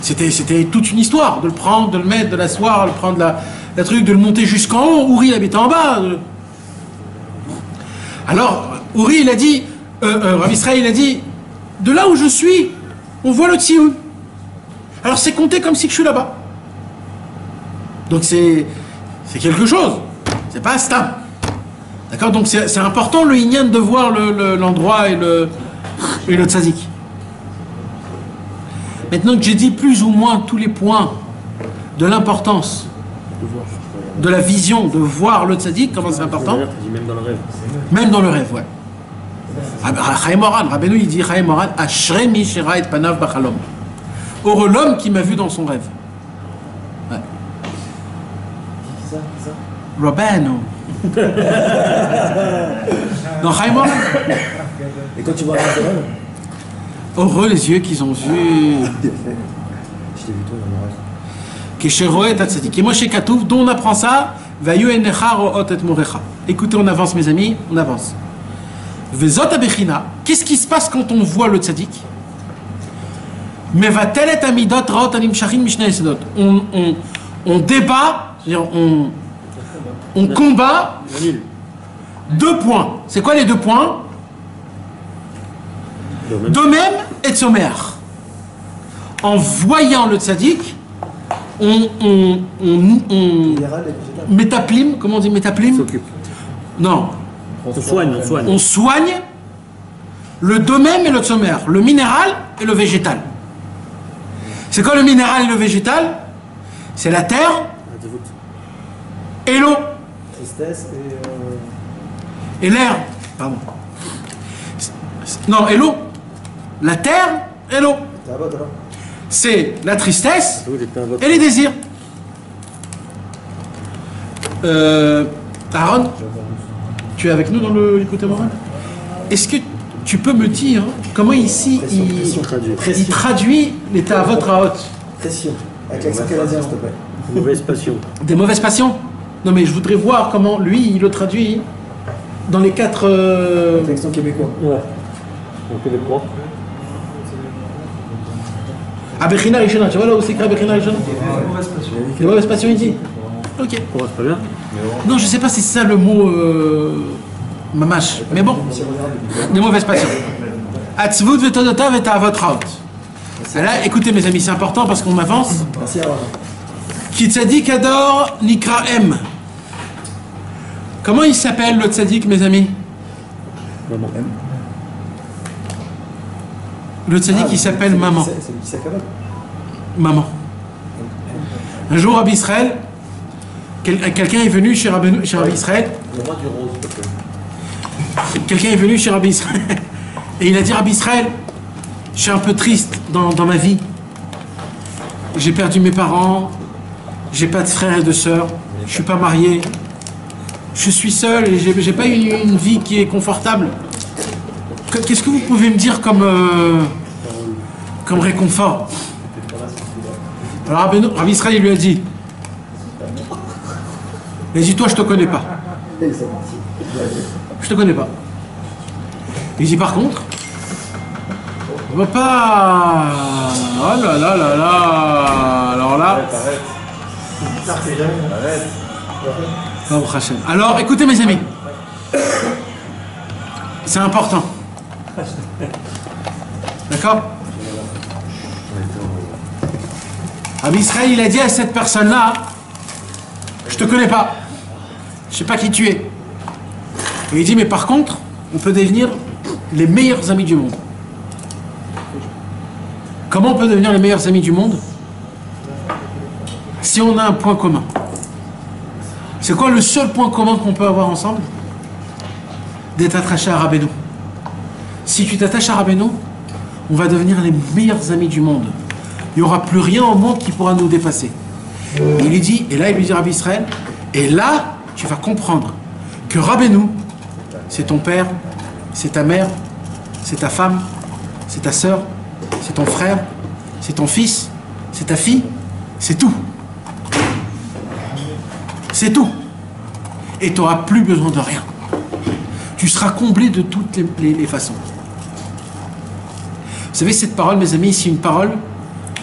C'était toute une histoire, de le prendre, de le mettre, de l'asseoir, de prendre la truc, de le monter jusqu'en haut. Uri, il habitait en bas. Alors, Uri, il a dit, Rabbi Israël, il a dit, de là où je suis, on voit le tioun. Alors c'est compté comme si je suis là-bas. Donc c'est quelque chose. C'est pas un stam. D'accord? Donc c'est important le inyan de voir l'endroit et le tzadik. Maintenant que j'ai dit plus ou moins tous les points de l'importance de la vision, de voir le tzadik, comment c'est important? Même dans le rêve. Même dans le rêve, ouais. Chaim Moran, Rabbeinu il dit Chaim Moran, Ashrei mi shera et panav bachalom. Heureux l'homme qui m'a vu dans son rêve. Ouais. Rabbeinu. Non, Chaim Moran. Et quand tu vois un rêve, heureux les yeux qu'ils ont vus. je t'ai vu toi dans mon rêve. Kesheroet atzadik. Et moi chez Katouf, d'où on apprend ça? Vayu enecha ro'ot et morecha. Écoutez, on avance mes amis, on avance. Vezot abechina. Qu'est-ce qui se passe quand on voit le tzadik? Mevatelet amidot raot animshachin mishna esedot. On débat, c'est-à-dire on combat 2 points. C'est quoi les 2 points? Domem et Tzomer. En voyant le tzaddik, on métaplim, comment on dit métaplim? Non. On soigne le domem et le tzomer, le minéral et le végétal. C'est quoi le minéral et le végétal? C'est la terre et l'eau. Tristesse et l'air. Pardon. Non, et l'eau. La terre et l'eau. C'est la tristesse et les désirs. Aaron, tu es avec nous dans le côté moral? Est-ce que tu peux me dire comment ici il traduit les ta'avot ra'ot? Pression. Avec l'accent canadien, s'il te plaît. Mauvaise passion. Des mauvaises passions? Non mais je voudrais voir comment lui il le traduit dans les 4... Avec l'accent québécois. Ouais. On connaît quoi? Abechina Rishona, tu vois là où c'est écrit Abechina Rishona? Les mauvaises passions ici. Ok. Pourquoi c'est pas bien? Non, je sais pas si c'est ça le mot mamash, mais bon, les mauvaises passions. Atzvut v'todotav et ta'avot raot. Là, écoutez mes amis, c'est important parce qu'on avance. Merci à vous. Ki tzadik ador nikra M. Comment il s'appelle le tzadik, mes amis? Maman. Le tzadik, il s'appelle maman. C'est le qui s'accabale. Maman. Un jour, Rabbi Israël, quelqu'un est venu chez Rabbi Israël. Maman du rose, peut-être. Quelqu'un est venu chez Rabbi Israël et il a dit: Rabbi Israël, je suis un peu triste dans ma vie. J'ai perdu mes parents, j'ai pas de frères et de sœurs, je suis pas marié, je suis seul et j'ai pas une vie qui est confortable. Qu'est-ce que vous pouvez me dire comme réconfort? Alors Rabbi Israël il lui a dit: toi je te connais pas. Je te connais pas. Il dit par contre, on va pas. Oh là là là là. Alors là. Arrête. Oh, Hachem. Alors écoutez mes amis. C'est important. D'accord? Rabbi Israël, il a dit à cette personne-là: je te connais pas. Je sais pas qui tu es. Et il dit: mais par contre, on peut devenir les meilleurs amis du monde. Comment on peut devenir les meilleurs amis du monde? Si on a un point commun. C'est quoi le seul point commun qu'on peut avoir ensemble? D'être attaché à Rabbeinu. Si tu t'attaches à Rabbeinu, on va devenir les meilleurs amis du monde. Il n'y aura plus rien au monde qui pourra nous dépasser. Et il lui dit, et là il lui dit Rabbi Israël, et là tu vas comprendre que Rabbeinu, c'est ton père, c'est ta mère, c'est ta femme, c'est ta sœur, c'est ton frère, c'est ton fils, c'est ta fille, c'est tout. C'est tout. Et tu n'auras plus besoin de rien. Tu seras comblé de toutes les façons. Vous savez, cette parole, mes amis, c'est une parole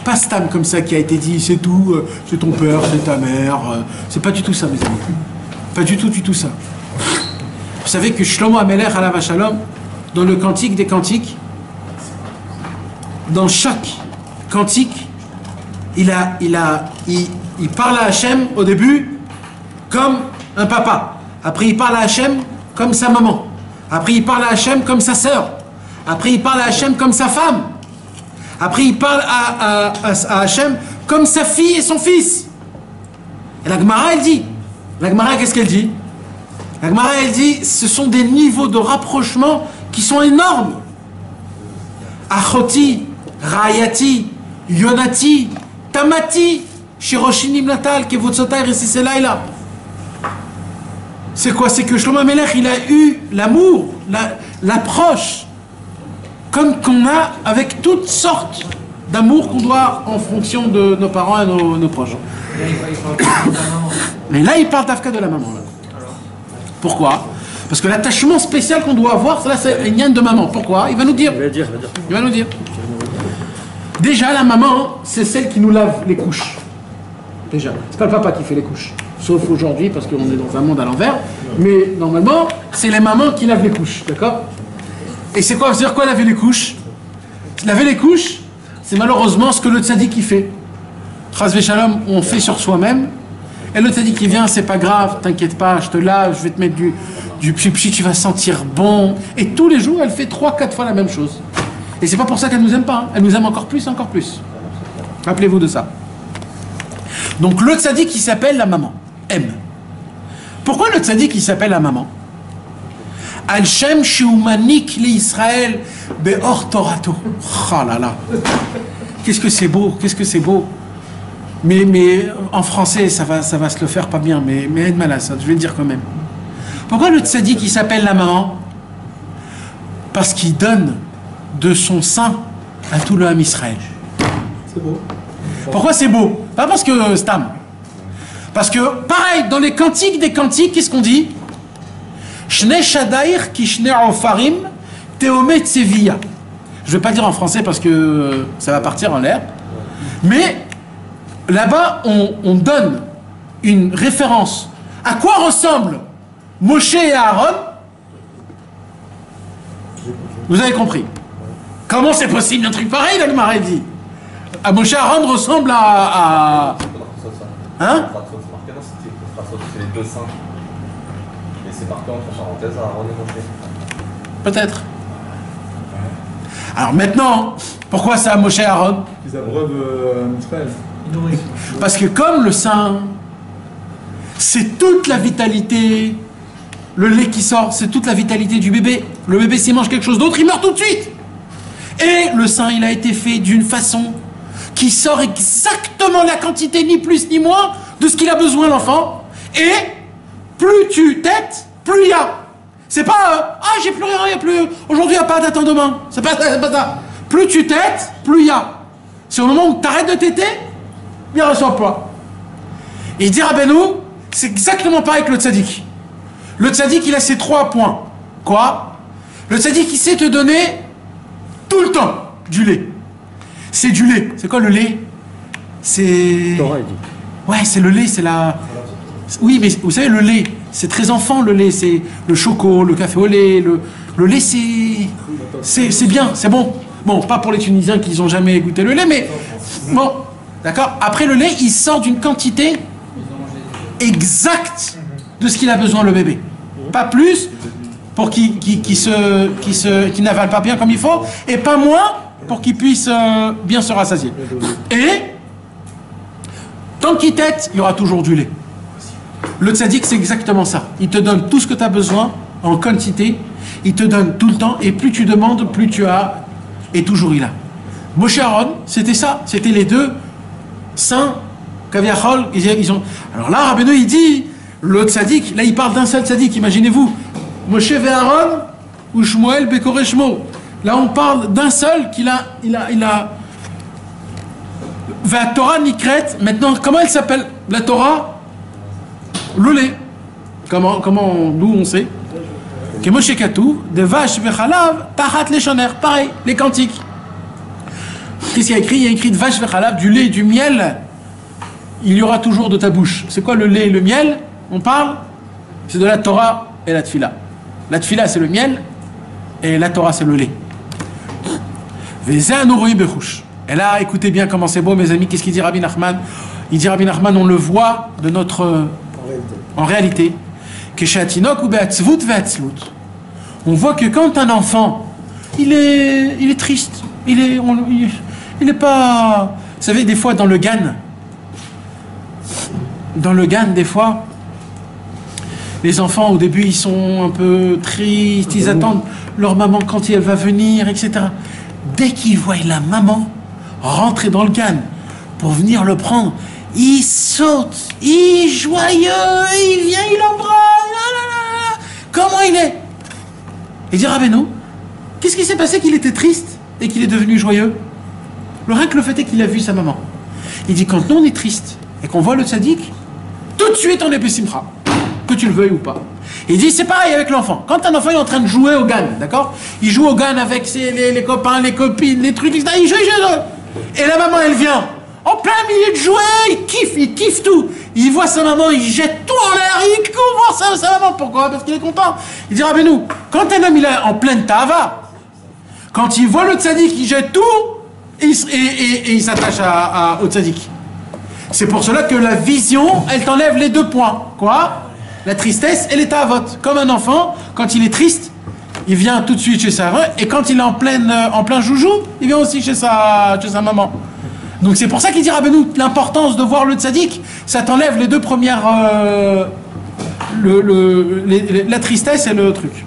pas stam comme ça qui a été dit, c'est tout, c'est ton père, c'est ta mère. C'est pas du tout ça, mes amis. Pas du tout ça. Vous savez que Shlomo Amelech alav Shalom, dans le Cantique des Cantiques, dans chaque cantique, il parle à Hachem au début comme un papa. Après, il parle à Hachem comme sa maman. Après, il parle à Hachem comme sa sœur. Après, il parle à Hachem comme sa femme. Après, il parle à Hachem comme sa fille et son fils. Et la Gemara, elle dit, qu'est-ce qu'elle dit? La Gemara, elle dit, ce sont des niveaux de rapprochement qui sont énormes. Achoti, Rayati, Yonati, Tamati, Shiroshinim Natal, Kevotsotai, Resiselaila. C'est quoi? C'est que Shlomo Amelech, il a eu l'amour, l'approche, comme qu'on a avec toutes sortes d'amour qu'on doit en fonction de nos parents et nos proches. Mais là, il parle d'Afka de la maman. Là. Pourquoi? Parce que l'attachement spécial qu'on doit avoir, là, c'est une ligne de maman. Pourquoi? Il va nous dire. Il va nous dire. Déjà, la maman, c'est celle qui nous lave les couches. Déjà. C'est pas le papa qui fait les couches. Sauf aujourd'hui, parce qu'on est dans un monde à l'envers. Mais normalement, c'est les mamans qui lavent les couches. D'accord? Et c'est quoi? C'est-à-dire quoi laver les couches? Laver les couches, c'est malheureusement ce que le tzaddik qui fait. Chas v'shalom, on fait sur soi-même. Et le tzaddik qui vient, c'est pas grave, t'inquiète pas, je te lave, je vais te mettre du pchi-pchi, tu vas sentir bon. Et tous les jours, elle fait 3-4 fois la même chose. Et c'est pas pour ça qu'elle nous aime pas, hein. Elle nous aime encore plus, encore plus. Rappelez-vous de ça. Donc le tzaddik qui s'appelle la maman, aime. Pourquoi le tzaddik qui s'appelle la maman? Al-Shem Sheumanik li Israël be'or Torato. Oh là là. Qu'est-ce que c'est beau, qu'est-ce que c'est beau. Mais en français, ça va se le faire pas bien, mais aide mal ça, je vais le dire quand même. Pourquoi le tzaddik qui s'appelle la maman? Parce qu'il donne de son sein à tout le Ham Israël. C'est beau. Pourquoi c'est beau? Pas parce que Stam. Parce que, pareil, dans les cantiques des cantiques, qu'est-ce qu'on dit? Shne Shadair ki shne Ofarim Teomet Sevilla. Je ne vais pas dire en français parce que ça va partir en l'air. Mais là-bas, on donne une référence. À quoi ressemblent Moshe et Aaron? Vous avez compris. Comment c'est possible un truc pareil, l'Agmara dit? À Moshe et Aaron ressemble à... Hein? C'est les deux saints. Et c'est marqué entre parenthèses à Aaron et Moshe. Peut-être. Alors maintenant, pourquoi c'est à Moshe et Aaron? Ils abreuvent Israël. Parce que comme le sein, c'est toute la vitalité, le lait qui sort, c'est toute la vitalité du bébé. Le bébé, s'il mange quelque chose d'autre, il meurt tout de suite. Et le sein, il a été fait d'une façon qui sort exactement la quantité, ni plus ni moins, de ce qu'il a besoin, l'enfant. Et plus tu têtes, plus il y a. C'est pas ah, j'ai plus rien, il n'y a plus. Aujourd'hui, il n'y a pas, t'attends demain. C'est pas ça. Plus tu têtes, plus il y a. C'est au moment où tu arrêtes de téter, il ne reçoit pas. Et il dit Rabbeinu, c'est exactement pareil que le tzaddik. Le tzaddik, il a ses 3 points. Quoi? Le tzaddik, il sait te donner tout le temps du lait. C'est du lait. C'est quoi le lait? C'est... Torah, il dit. Ouais, c'est le lait, c'est la... Oui, mais vous savez, le lait, c'est très enfant, le lait. C'est le choco, le café au lait. Le lait, c'est bien, c'est bon. Bon, pas pour les Tunisiens qui n'ont jamais goûté le lait, mais... Bon, d'accord. Après, le lait, il sort d'une quantité exacte de ce qu'il a besoin, le bébé. Pas plus, pour qu'il n'avale pas bien comme il faut, et pas moins, pour qu'il puisse bien se rassasier. Et, tant qu'il tète, il y aura toujours du lait. Le tzaddik, c'est exactement ça. Il te donne tout ce que tu as besoin, en quantité, il te donne tout le temps, et plus tu demandes, plus tu as, et toujours il a. Moshe Aaron, c'était ça, c'était les deux saints, Kaviachol, ils ont... Alors là, Rabbeinu, il dit, le tzaddik, là il parle d'un seul tzaddik, imaginez-vous, Moshe et Aaron, ou Shmuel Bekoreshmo. Là on parle d'un seul qu'il a... Va Torah Nikret, maintenant, comment elle s'appelle la Torah? Le lait. Comment nous on sait? Que Moshe Katou, de vache vechalav, tachat leshoner, pareil, les cantiques. Qu'est-ce qu'il y a écrit? Il y a écrit de vache vechalav, du lait, du miel, il y aura toujours de ta bouche. C'est quoi le lait et le miel? On parle? C'est de la Torah et la Tfila. La Tfila c'est le miel, et la Torah c'est le lait. Et là, écoutez bien comment c'est beau, mes amis, qu'est-ce qu'il dit Rabbi Nachman? Il dit Rabbi Nachman, on le voit de notre... En réalité, on voit que quand un enfant, il est triste, il est pas... Vous savez, des fois, dans le Gan, des fois, les enfants, au début, ils sont un peu tristes, ils attendent leur maman quand elle va venir, etc. Dès qu'ils voient la maman rentrer dans le Gan pour venir le prendre, il saute, il est joyeux, il vient, il embrasse, comment il est? Il dit Rabbeinu, qu'est-ce qui s'est passé qu'il était triste et qu'il est devenu joyeux? Rien que le fait est qu'il a vu sa maman. Il dit quand nous on est triste et qu'on voit le tzaddik, tout de suite on est pessimra, que tu le veuilles ou pas. Il dit c'est pareil avec l'enfant. Quand un enfant est en train de jouer au GAN, d'accord? Il joue au GAN avec les copains, les copines, les trucs, etc. Il joue. Et la maman elle vient. En plein milieu de jouer, il kiffe tout. Il voit sa maman, il jette tout en l'air, il couvre sa maman. Pourquoi? Parce qu'il est content. Il dit Rabbeinu, quand un homme il est en pleine tava, quand il voit le tzaddik, il jette tout et il s'attache au tzaddik. C'est pour cela que la vision, elle t'enlève les 2 points. Quoi? La tristesse et les tavot. Comme un enfant, quand il est triste, il vient tout de suite chez sa mère, et quand il est en plein joujou, il vient aussi chez sa maman. Donc c'est pour ça qu'il dit Rabbeinu, l'importance de voir le tzaddik, ça t'enlève les 2 premières, la tristesse et le truc.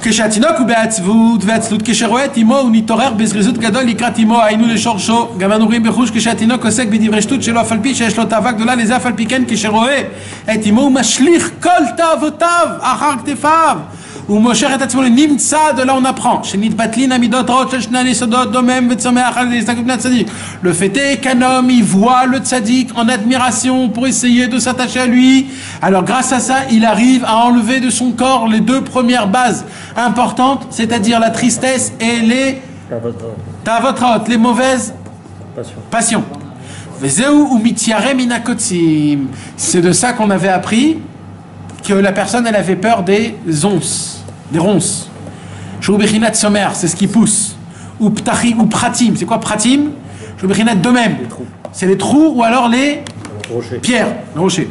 כשהתינוק הוא בעצבות ועצלות, כשרואה את אמו הוא נתעורר בזריזות גדול לקראת אמו, היינו לשורשו. גם אנו רואים בחוש כשהתינוק עוסק בדברי שטות שלו, אף על פי שיש לו תאווה גדולה לזה, אף על פי כן כשרואה את אמו הוא משליך כל תאוותיו אחר כתפיו הוא מושך את עצמו לנמצא. De là on apprend שנתבטלין המידות רעות של שני היסודות דומם וצומח על הסתכלות בני הצדיק. Le fait est qu'un homme il voit le tzaddik en admiration pour essayer de s'attacher à lui. Alors grâce à ça il arrive à enlever de son corps les 2 premières bases importantes, c'est-à-dire la tristesse et les tavotraot, les mauvaises Passion. C'est de ça qu'on avait appris que la personne, elle avait peur des onces, des ronces. C'est ce qui pousse. Ou ptachim, ou pratim. C'est quoi pratim? De même. C'est les trous ou alors les pierres, les rochers.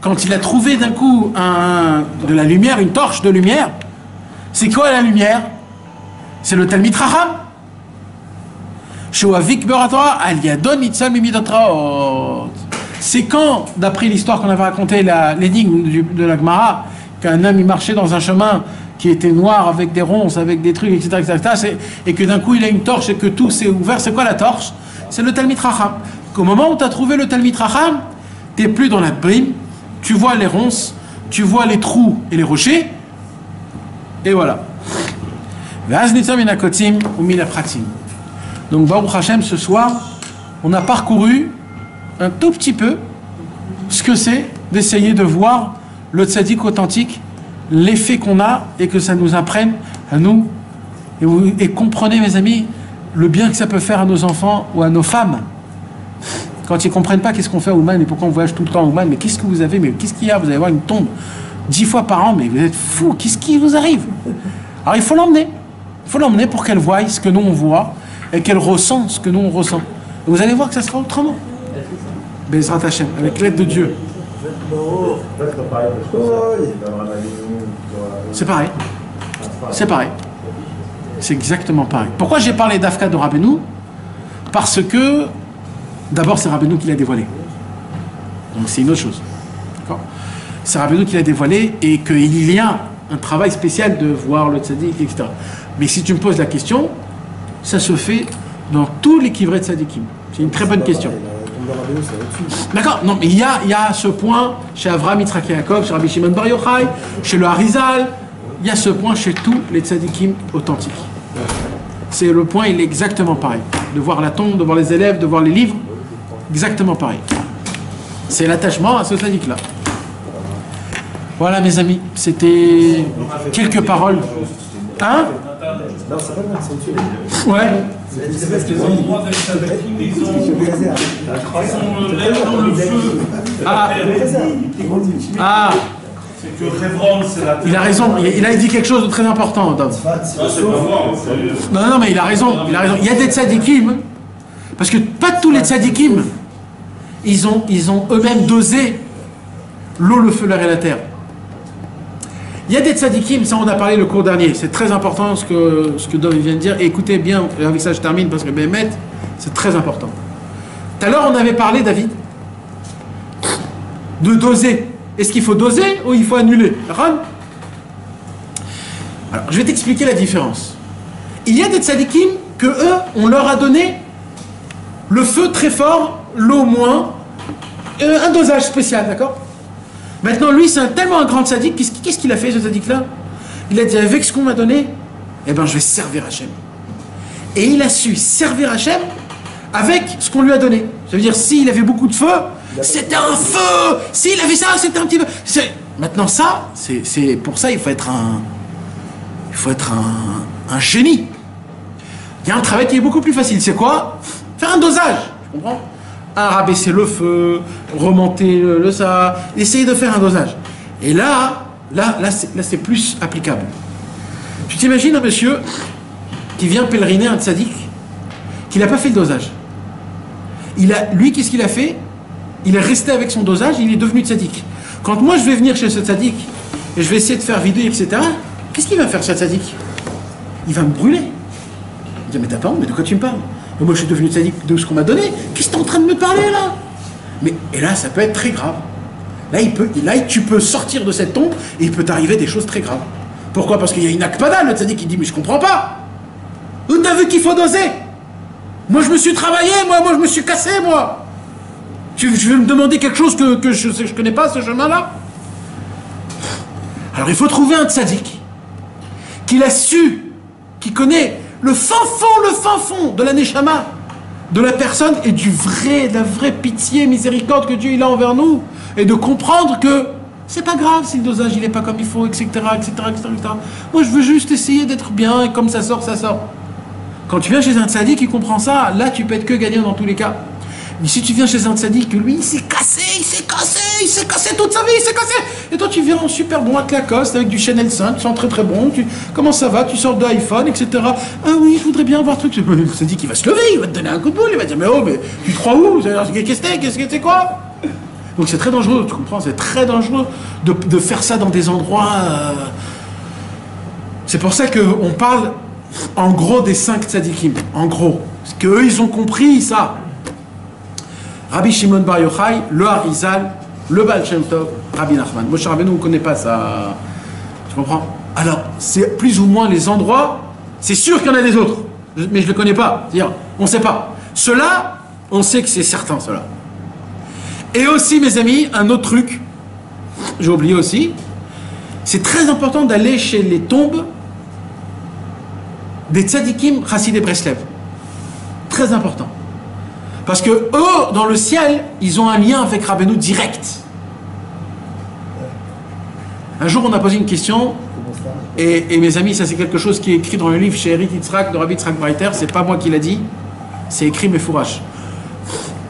Quand il a trouvé d'un coup de la lumière, une torche de lumière, c'est quoi la lumière? C'est le Talmid Chacham. C'est quand, d'après l'histoire qu'on avait racontée, l'énigme de la Gemara, qu'un homme il marchait dans un chemin qui était noir avec des ronces, avec des trucs, etc. Et que d'un coup il a une torche et que tout s'est ouvert. C'est quoi la torche? C'est le Talmid Chacham. Au moment où tu as trouvé le Talmid Chacham, tu n'es plus dans la brume, tu vois les ronces, tu vois les trous et les rochers, et voilà. Donc Baruch Hashem, ce soir, on a parcouru un tout petit peu ce que c'est d'essayer de voir le tzaddik authentique, l'effet qu'on a et que ça nous imprègne à nous. Et comprenez, mes amis, le bien que ça peut faire à nos enfants ou à nos femmes. Quand ils ne comprennent pas qu'est-ce qu'on fait à Ouman et pourquoi on voyage tout le temps à Ouman, mais qu'est-ce que vous avez, mais qu'est-ce qu'il y a? Vous allez voir une tombe 10 fois par an, mais vous êtes fous, qu'est-ce qui vous arrive? Alors il faut l'emmener. Il faut l'emmener pour qu'elle voie ce que nous on voit et qu'elle ressent ce que nous on ressent. Et vous allez voir que ça sera autrement. Bezrat Hashem, avec l'aide de Dieu. C'est pareil. C'est pareil. C'est exactement pareil. Pourquoi j'ai parlé d'Afka de Rabbeinu? Parce que, d'abord, c'est Rabbeinu qui l'a dévoilé. Donc c'est une autre chose. D'accord? C'est Rabbeinu qui l'a dévoilé et qu'il y a un travail spécial de voir le tzaddik, etc. Mais si tu me poses la question, ça se fait dans tous les kivrei tzaddikim. C'est une très bonne question. D'accord? Non, mais il y a ce point chez Avraham, Yitzhak et Yaakov, chez Rabbi Shimon Bar Yochai, chez le Harizal. Il y a ce point chez tous les tzaddikim authentiques. C'est le point, il est exactement pareil. De voir la tombe, de voir les élèves, de voir les livres, exactement pareil. C'est l'attachement à ce tzaddik-là. Voilà, mes amis, c'était quelques paroles. Hein? Non, c'est pas le même, c'est au-dessus. Ouais. C'est parce qu'ils ont le droit d'aller s'attaquer, mais ils sont là dans le feu. Ah. C'est que révérence, c'est la. Il a raison, il a dit quelque chose de très important, Dom. Non, mais il a raison, il a raison. Il y a des tzadikim, parce que pas tous les tzadikim, ils ont eux-mêmes dosé l'eau, le feu, l'air et la terre. Il y a des tzadikim, ça on a parlé le cours dernier, c'est très important ce que Dom vient de dire, et écoutez bien, avec ça je termine, parce que Bémet, c'est très important. Tout à l'heure on avait parlé, David, de doser. Est-ce qu'il faut doser ou il faut annuler? Alors, je vais t'expliquer la différence. Il y a des tzadikim que eux, on leur a donné le feu très fort, l'eau moins, un dosage spécial, d'accord? Maintenant, lui, c'est tellement un grand tzaddik, qu'est-ce qu'il a fait, ce tzaddik-là? Il a dit, avec ce qu'on m'a donné, eh ben, je vais servir Hachem. Et il a su servir Hachem avec ce qu'on lui a donné. Ça veut dire, s'il avait beaucoup de feu, c'était un feu. S'il avait ça, c'était un petit peu. Maintenant, ça, c'est pour ça, il faut être un génie. Il y a un travail qui est beaucoup plus facile. C'est quoi? Faire un dosage. Tu comprends? Rabaisser le feu, remonter le ça, essayer de faire un dosage. Et là c'est plus applicable. Tu t'imagines un monsieur qui vient pèleriner un tzaddik, qui n'a pas fait le dosage. Lui, qu'est-ce qu'il a fait? Il est resté avec son dosage, il est devenu tzaddik. Quand moi je vais venir chez ce tzaddik et je vais essayer de faire vider, etc., qu'est-ce qu'il va faire, ce tzaddik? Il va me brûler. Il dit, mais t'as pas honte, mais de quoi tu me parles? Mais moi je suis devenu tzaddik de ce qu'on m'a donné. Qu'est-ce que tu es en train de me parler là? Et là ça peut être très grave. Là tu peux sortir de cette tombe et il peut t'arriver des choses très graves. Pourquoi? Parce qu'il y a une akpada, le tzaddik qui dit, mais je comprends pas. Où t'as vu qu'il faut doser? Moi je me suis travaillé, moi je me suis cassé, moi. Tu veux me demander quelque chose que je connais pas, ce chemin-là? Alors il faut trouver un tzaddik qui l'a su, qui connaît le fin fond de la neshama, de la personne et de la vraie pitié, miséricorde que Dieu il a envers nous, et de comprendre que c'est pas grave si le dosage il est pas comme il faut, etc. Moi je veux juste essayer d'être bien, et comme ça sort, ça sort. Quand tu viens chez un tzaddik qui comprend ça, là tu peux être que gagnant dans tous les cas. Mais si tu viens chez un tzaddik que lui il s'est cassé toute sa vie, il s'est cassé. Et toi tu viens en super bon à Lacoste avec du Chanel 5, tu sens très très bon, comment ça va, tu sors de iPhone, etc. Ah oui, je voudrais bien voir un truc. Le tzaddik il va se lever, il va te donner un coup de boule, il va dire mais oh, mais tu crois où? Qu'est-ce que c'est quoi? Donc c'est très dangereux, tu comprends, c'est très dangereux de faire ça dans des endroits... C'est pour ça qu'on parle en gros des 5 tzadikim, en gros. Parce qu'eux, ils ont compris ça. Rabbi Shimon Bar Yochai, le Harizal, le Baal Shem Tov, Rabbi Nachman. Moshe Rabbeinu, on ne connaît pas ça. Tu comprends? Alors, c'est plus ou moins les endroits, c'est sûr qu'il y en a des autres, mais je ne les connais pas. C'est-à-dire, on ne sait pas. Ceux-là, on sait que c'est certain, ceux-là. Et aussi, mes amis, un autre truc, j'ai oublié aussi, c'est très important d'aller chez les tombes des tzadikim Chassidei Breslev. Très important. Parce que eux, dans le ciel, ils ont un lien avec Rabbeinu direct. Un jour, on a posé une question, et mes amis, ça c'est quelque chose qui est écrit dans le livre chez Eric Yitzhak, de Rabbi Yitzhak Breiter, c'est pas moi qui l'a dit, c'est écrit Mefourash.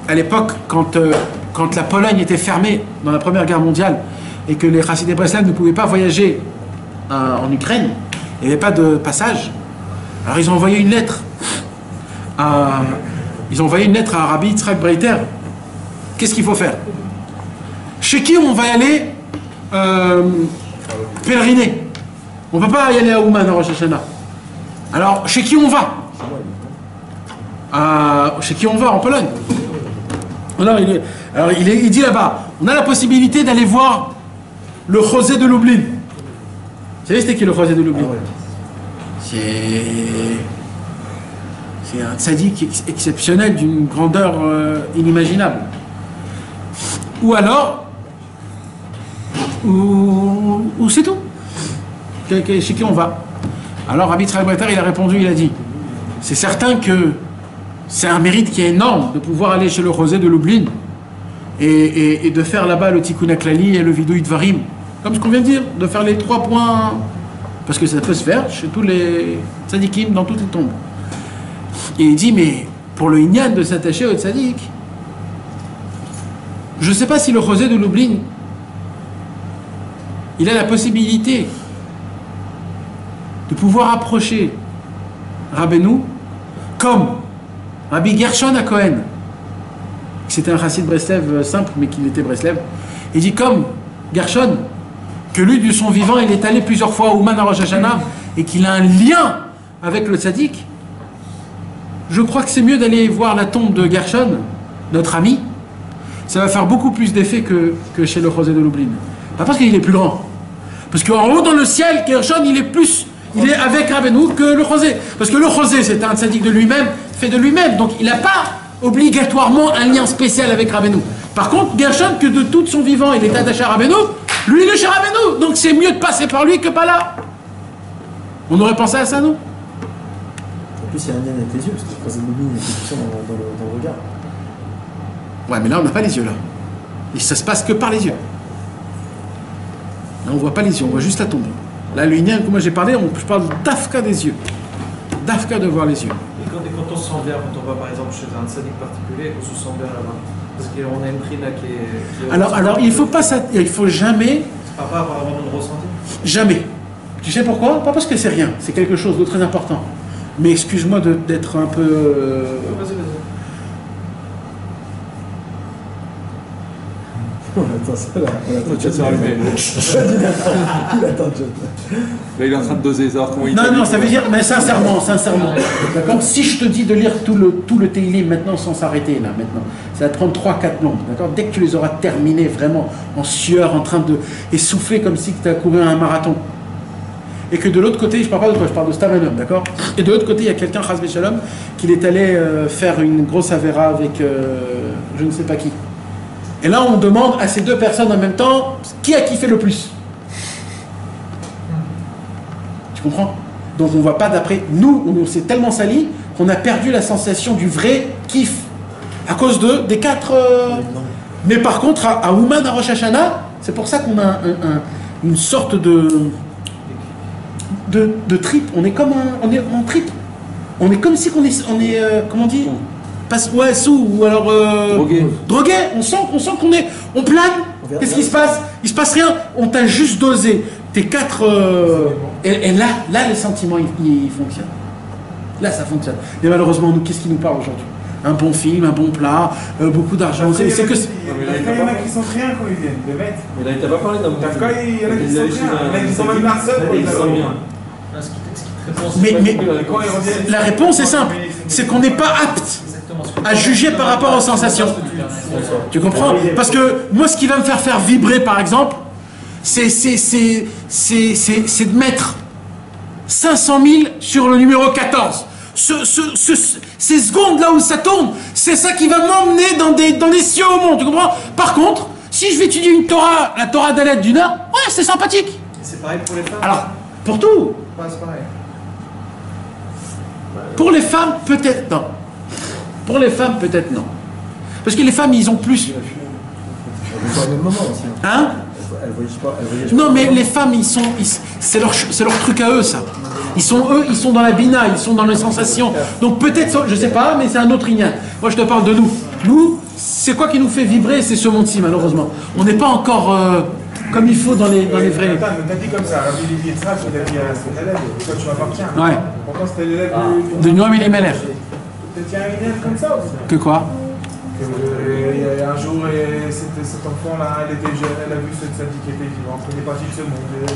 À l'époque, quand la Pologne était fermée dans la Première Guerre mondiale, et que les Chassidei Breslev ne pouvaient pas voyager en Ukraine, il n'y avait pas de passage. Alors ils ont envoyé une lettre à Rabbi Yitzhak Breiter. Qu'est-ce qu'il faut faire? Chez qui on va aller pèleriner? On ne peut pas y aller à Ouman, à Rosh Hashanah. Alors, chez qui on va? Chez qui on va en Pologne? Alors, il dit là-bas, on a la possibilité d'aller voir le Chosé de Lublin. Vous savez c'était qui le Chosé de Lublin? C'est un tzaddik exceptionnel d'une grandeur inimaginable. Ou alors, ou c'est tout. Chez qui on va? Alors Rabbi Yitzhak Breiter, il a répondu, il a dit, c'est certain que c'est un mérite qui est énorme de pouvoir aller chez le Chosé de Lublin et de faire là-bas le Tikkun HaKlali et le Vidui Dvarim. Comme ce qu'on vient de dire, de faire les 3 points... Parce que ça peut se faire chez tous les tzadikim, dans toutes les tombes. Et il dit, mais pour le Inyan de s'attacher au tzadik, je ne sais pas si le Chosé de Lublin, il a la possibilité de pouvoir approcher Rabbeinu comme Rabbi Gershon HaKohen, c'était un chassid Breslev simple, mais qu'il était Breslev. Il dit comme Gershon, que lui, de son vivant, il est allé plusieurs fois au Ouman à Rosh Hashanah et qu'il a un lien avec le tzaddik. Je crois que c'est mieux d'aller voir la tombe de Gershon, notre ami. Ça va faire beaucoup plus d'effet que chez le Chosé de Lublin. Pas parce qu'il est plus grand. Parce qu'en haut dans le ciel, Gershon, il est avec Rabbeinu que le Chosé. Parce que le Chosé, c'est un tzaddik de lui-même, fait de lui-même. Donc il n'a pas obligatoirement un lien spécial avec Rabbeinu. Par contre, Gershon, que de tout son vivant, il est attaché à Rabbeinu, lui, il est chez Rabbeinu. Donc c'est mieux de passer par lui que par là. On aurait pensé à ça, non? En plus, il y a un lien avec les yeux, parce que le Chosé de Lublin, il est tout dans le regard. Ouais, mais là, on n'a pas les yeux, là. Et ça se passe que par les yeux. Là, on ne voit pas les yeux, on voit juste la tombe. Là, le Inyan, comme moi j'ai parlé, je parle d'Afka des yeux. D'Afka de voir les yeux. Et quand on se sent bien, quand on va par exemple chez un tzaddik particulier, on se sent bien là-bas. Parce qu'on a une prime là qui est alors il faut jamais... C'est pas avoir vraiment de ressenti. Jamais. Tu sais pourquoi? Pas parce que c'est rien, c'est quelque chose de très important. Mais excuse-moi d'être un peu... Vas-y. Attends, ça là. Tu vas te faire allumer. Là, il est en train de doser, savoir comment il Non, ça veut dire, mais sincèrement. D'accord? Si je te dis de lire tout le Teilim maintenant sans s'arrêter, là, maintenant, ça va te prendre 3-4 nombres, d'accord? Dès que tu les auras terminés, vraiment, en sueur, en train de essouffler comme si tu as couru un marathon. Et que de l'autre côté, je ne parle pas de toi, je parle de Stavanum, d'accord? Et de l'autre côté, il y a quelqu'un, Chas V'Shalom, qui est allé faire une grosse avéra avec je ne sais pas qui. Et là, on demande à ces deux personnes en même temps, qui a kiffé le plus? Tu comprends? Donc on ne voit pas d'après. Nous, on s'est tellement sali qu'on a perdu la sensation du vrai kiff à cause des 4... Mais par contre, à Ouman, à Rosh Hashanah, c'est pour ça qu'on a une sorte de trip. On est comme on est en trip. on est comme si on est comment on dit, ouais, sous, ou alors drogué. On sent on plane. Qu'est-ce qui se passe? Il se passe rien. On t'a juste dosé tes 4 et là les sentiments ils fonctionnent. Là ça fonctionne. Et malheureusement nous, qu'est-ce qui nous parle aujourd'hui? Un bon film, un bon plat, beaucoup d'argent. C'est que il y en a qui sont rien quand ils viennent, les mecs. Mais là, il t'a pas parlé d'un bon film. Il y en a qui sont rien. Il y en a qui sont même personne. Ils sont bien. Mais la réponse est simple, c'est qu'on n'est pas apte à juger par rapport aux sensations. Tu comprends? Parce que moi, ce qui va me faire vibrer, par exemple, c'est de mettre 500 000 sur le numéro 14. Ces secondes là où ça tourne, c'est ça qui va m'emmener dans des cieux au monde. Tu comprends? Par contre, si je vais étudier une Torah, la Torah d'Aled d'une heure, ouais, c'est sympathique. C'est pareil pour les femmes. Alors, pour tout. C'est pareil. Pour les femmes, peut-être non. Pour les femmes, peut-être non. Parce que les femmes, ils ont plus. Au même moment aussi. Hein? Elles voyagent pas. Non, mais les femmes, c'est leur truc à eux, ça. Ils sont dans la bina, ils sont dans les sensations. Donc peut-être, je sais pas, mais c'est un autre ignan. Moi, je te parle de nous. Nous, c'est quoi qui nous fait vibrer? C'est ce monde-ci, malheureusement. On n'est pas encore comme il faut dans les vrais. Attends, mais t'as dit comme ça, Rabbi Levi Yitzhak, il a dit à son élève, toi tu m'appartiens. Ouais. Pourtant c'était l'élève De Noam Elimelech. T'étais un élève comme ça aussi. Que quoi? Un jour, cet enfant-là, elle a vu ce tzaddik qui était vivant, il est parti de ce monde, et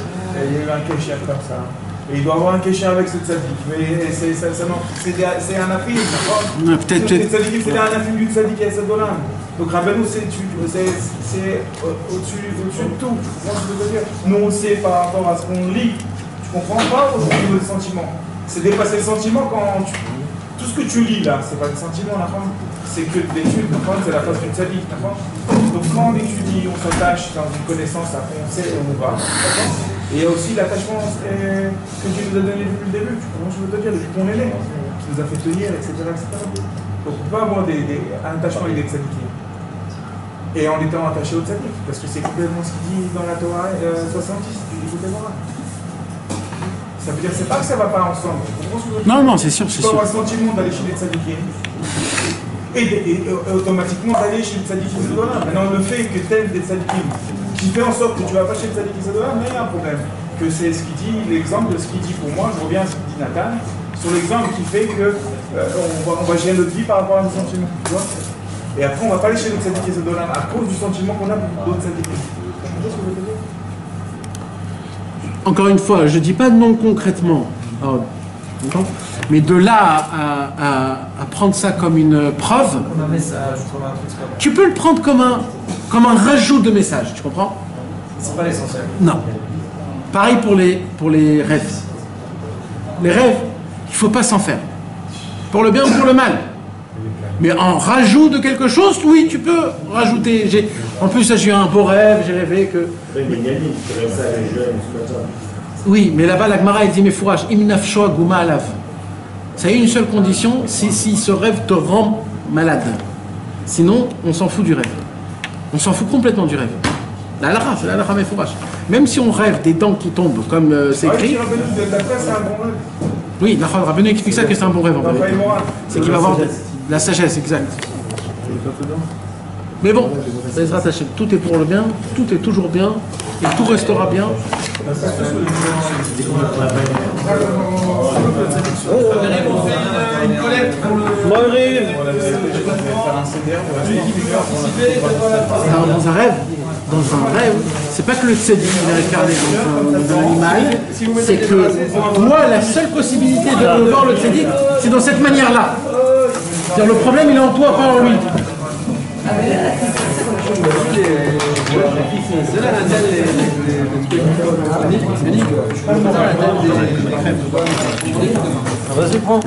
il y a eu un kécher comme ça. Et il doit avoir un kécher avec ce tzaddik, mais c'est un affim, d'accord? Peut-être. C'est un affim du tzaddik et cette dolam. Donc Rabbeinu, c'est au-dessus de tout, tu comprends ce que je veux dire? Nous on sait par rapport à ce qu'on lit, tu comprends pas au niveau des sentiments. C'est dépasser le sentiment quand tout ce que tu lis là, c'est pas des sentiments, c'est que de l'étude, c'est la face du tzaddik, d'accord? Donc quand on étudie, on s'attache dans une connaissance, après on sait et on va, d'accord? Et il y a aussi l'attachement que Dieu nous a donné depuis le début, tu comprends ce que je veux te dire, depuis qu'on est né, qui nous a fait tenir, etc. Donc on peut avoir un attachement avec des tzaddikim. Et en étant attaché au tzaddik, parce que c'est complètement ce qu'il dit dans la Torah 70 du livre des Torah. Ça veut dire c'est pas que ça va pas ensemble. Non, c'est sûr, c'est sûr. Tu peux avoir le sentiment d'aller chez les tzaddikim et automatiquement d'aller chez le tzaddikim Zedora. Maintenant le fait que t'aimes des tzaddikim qui fait en sorte que tu vas pas chez le tzaddikim Zedora, mais il y a un problème. Que c'est ce qu'il dit, l'exemple de ce qu'il dit pour moi, je reviens à ce qu'il dit Nathan, sur l'exemple qui fait que on va gérer notre vie par rapport à nos sentiments. Tu vois? Et après on va pas aller chez le tzaddikim Zedora à cause du sentiment qu'on a pour d'autres tzaddikim. Tu comprends ce que je veux te dire? Encore une fois, je dis pas non concrètement. Mais de là à prendre ça comme une preuve, Comme un message, comme un truc comme ça. tu peux le prendre comme un rajout de message, tu comprends? C'est pas l'essentiel. Non. Pareil pour les rêves. Les rêves, il ne faut pas s'en faire. Pour le bien ou pour le mal. Mais en rajout de quelque chose, oui, tu peux rajouter. En plus, j'ai eu un beau rêve, j'ai rêvé que... Oui, mais là-bas, la Gemara, elle dit, mais fourrage, imnafshoa gouma alav. Ça a une seule condition, c'est si ce rêve te rend malade. Sinon, on s'en fout du rêve. On s'en fout complètement du rêve. La halakha, c'est la halakha, mais fourrage. Même si on rêve des dents qui tombent, comme c'est écrit... Oui, la Rabbeinu explique ça que c'est un bon rêve en vérité. C'est qu'il va avoir la sagesse, exact. Mais bon, ça sera attaché. Tout est pour le bien, tout est toujours bien, et tout restera bien. Dans un rêve, c'est pas que le tzeddik est incarné dans un animal, c'est que moi, la seule possibilité de voir le tzeddik, c'est dans cette manière-là. C'est-à-dire le problème, il est en toi, pas en lui. Vas-y, prends.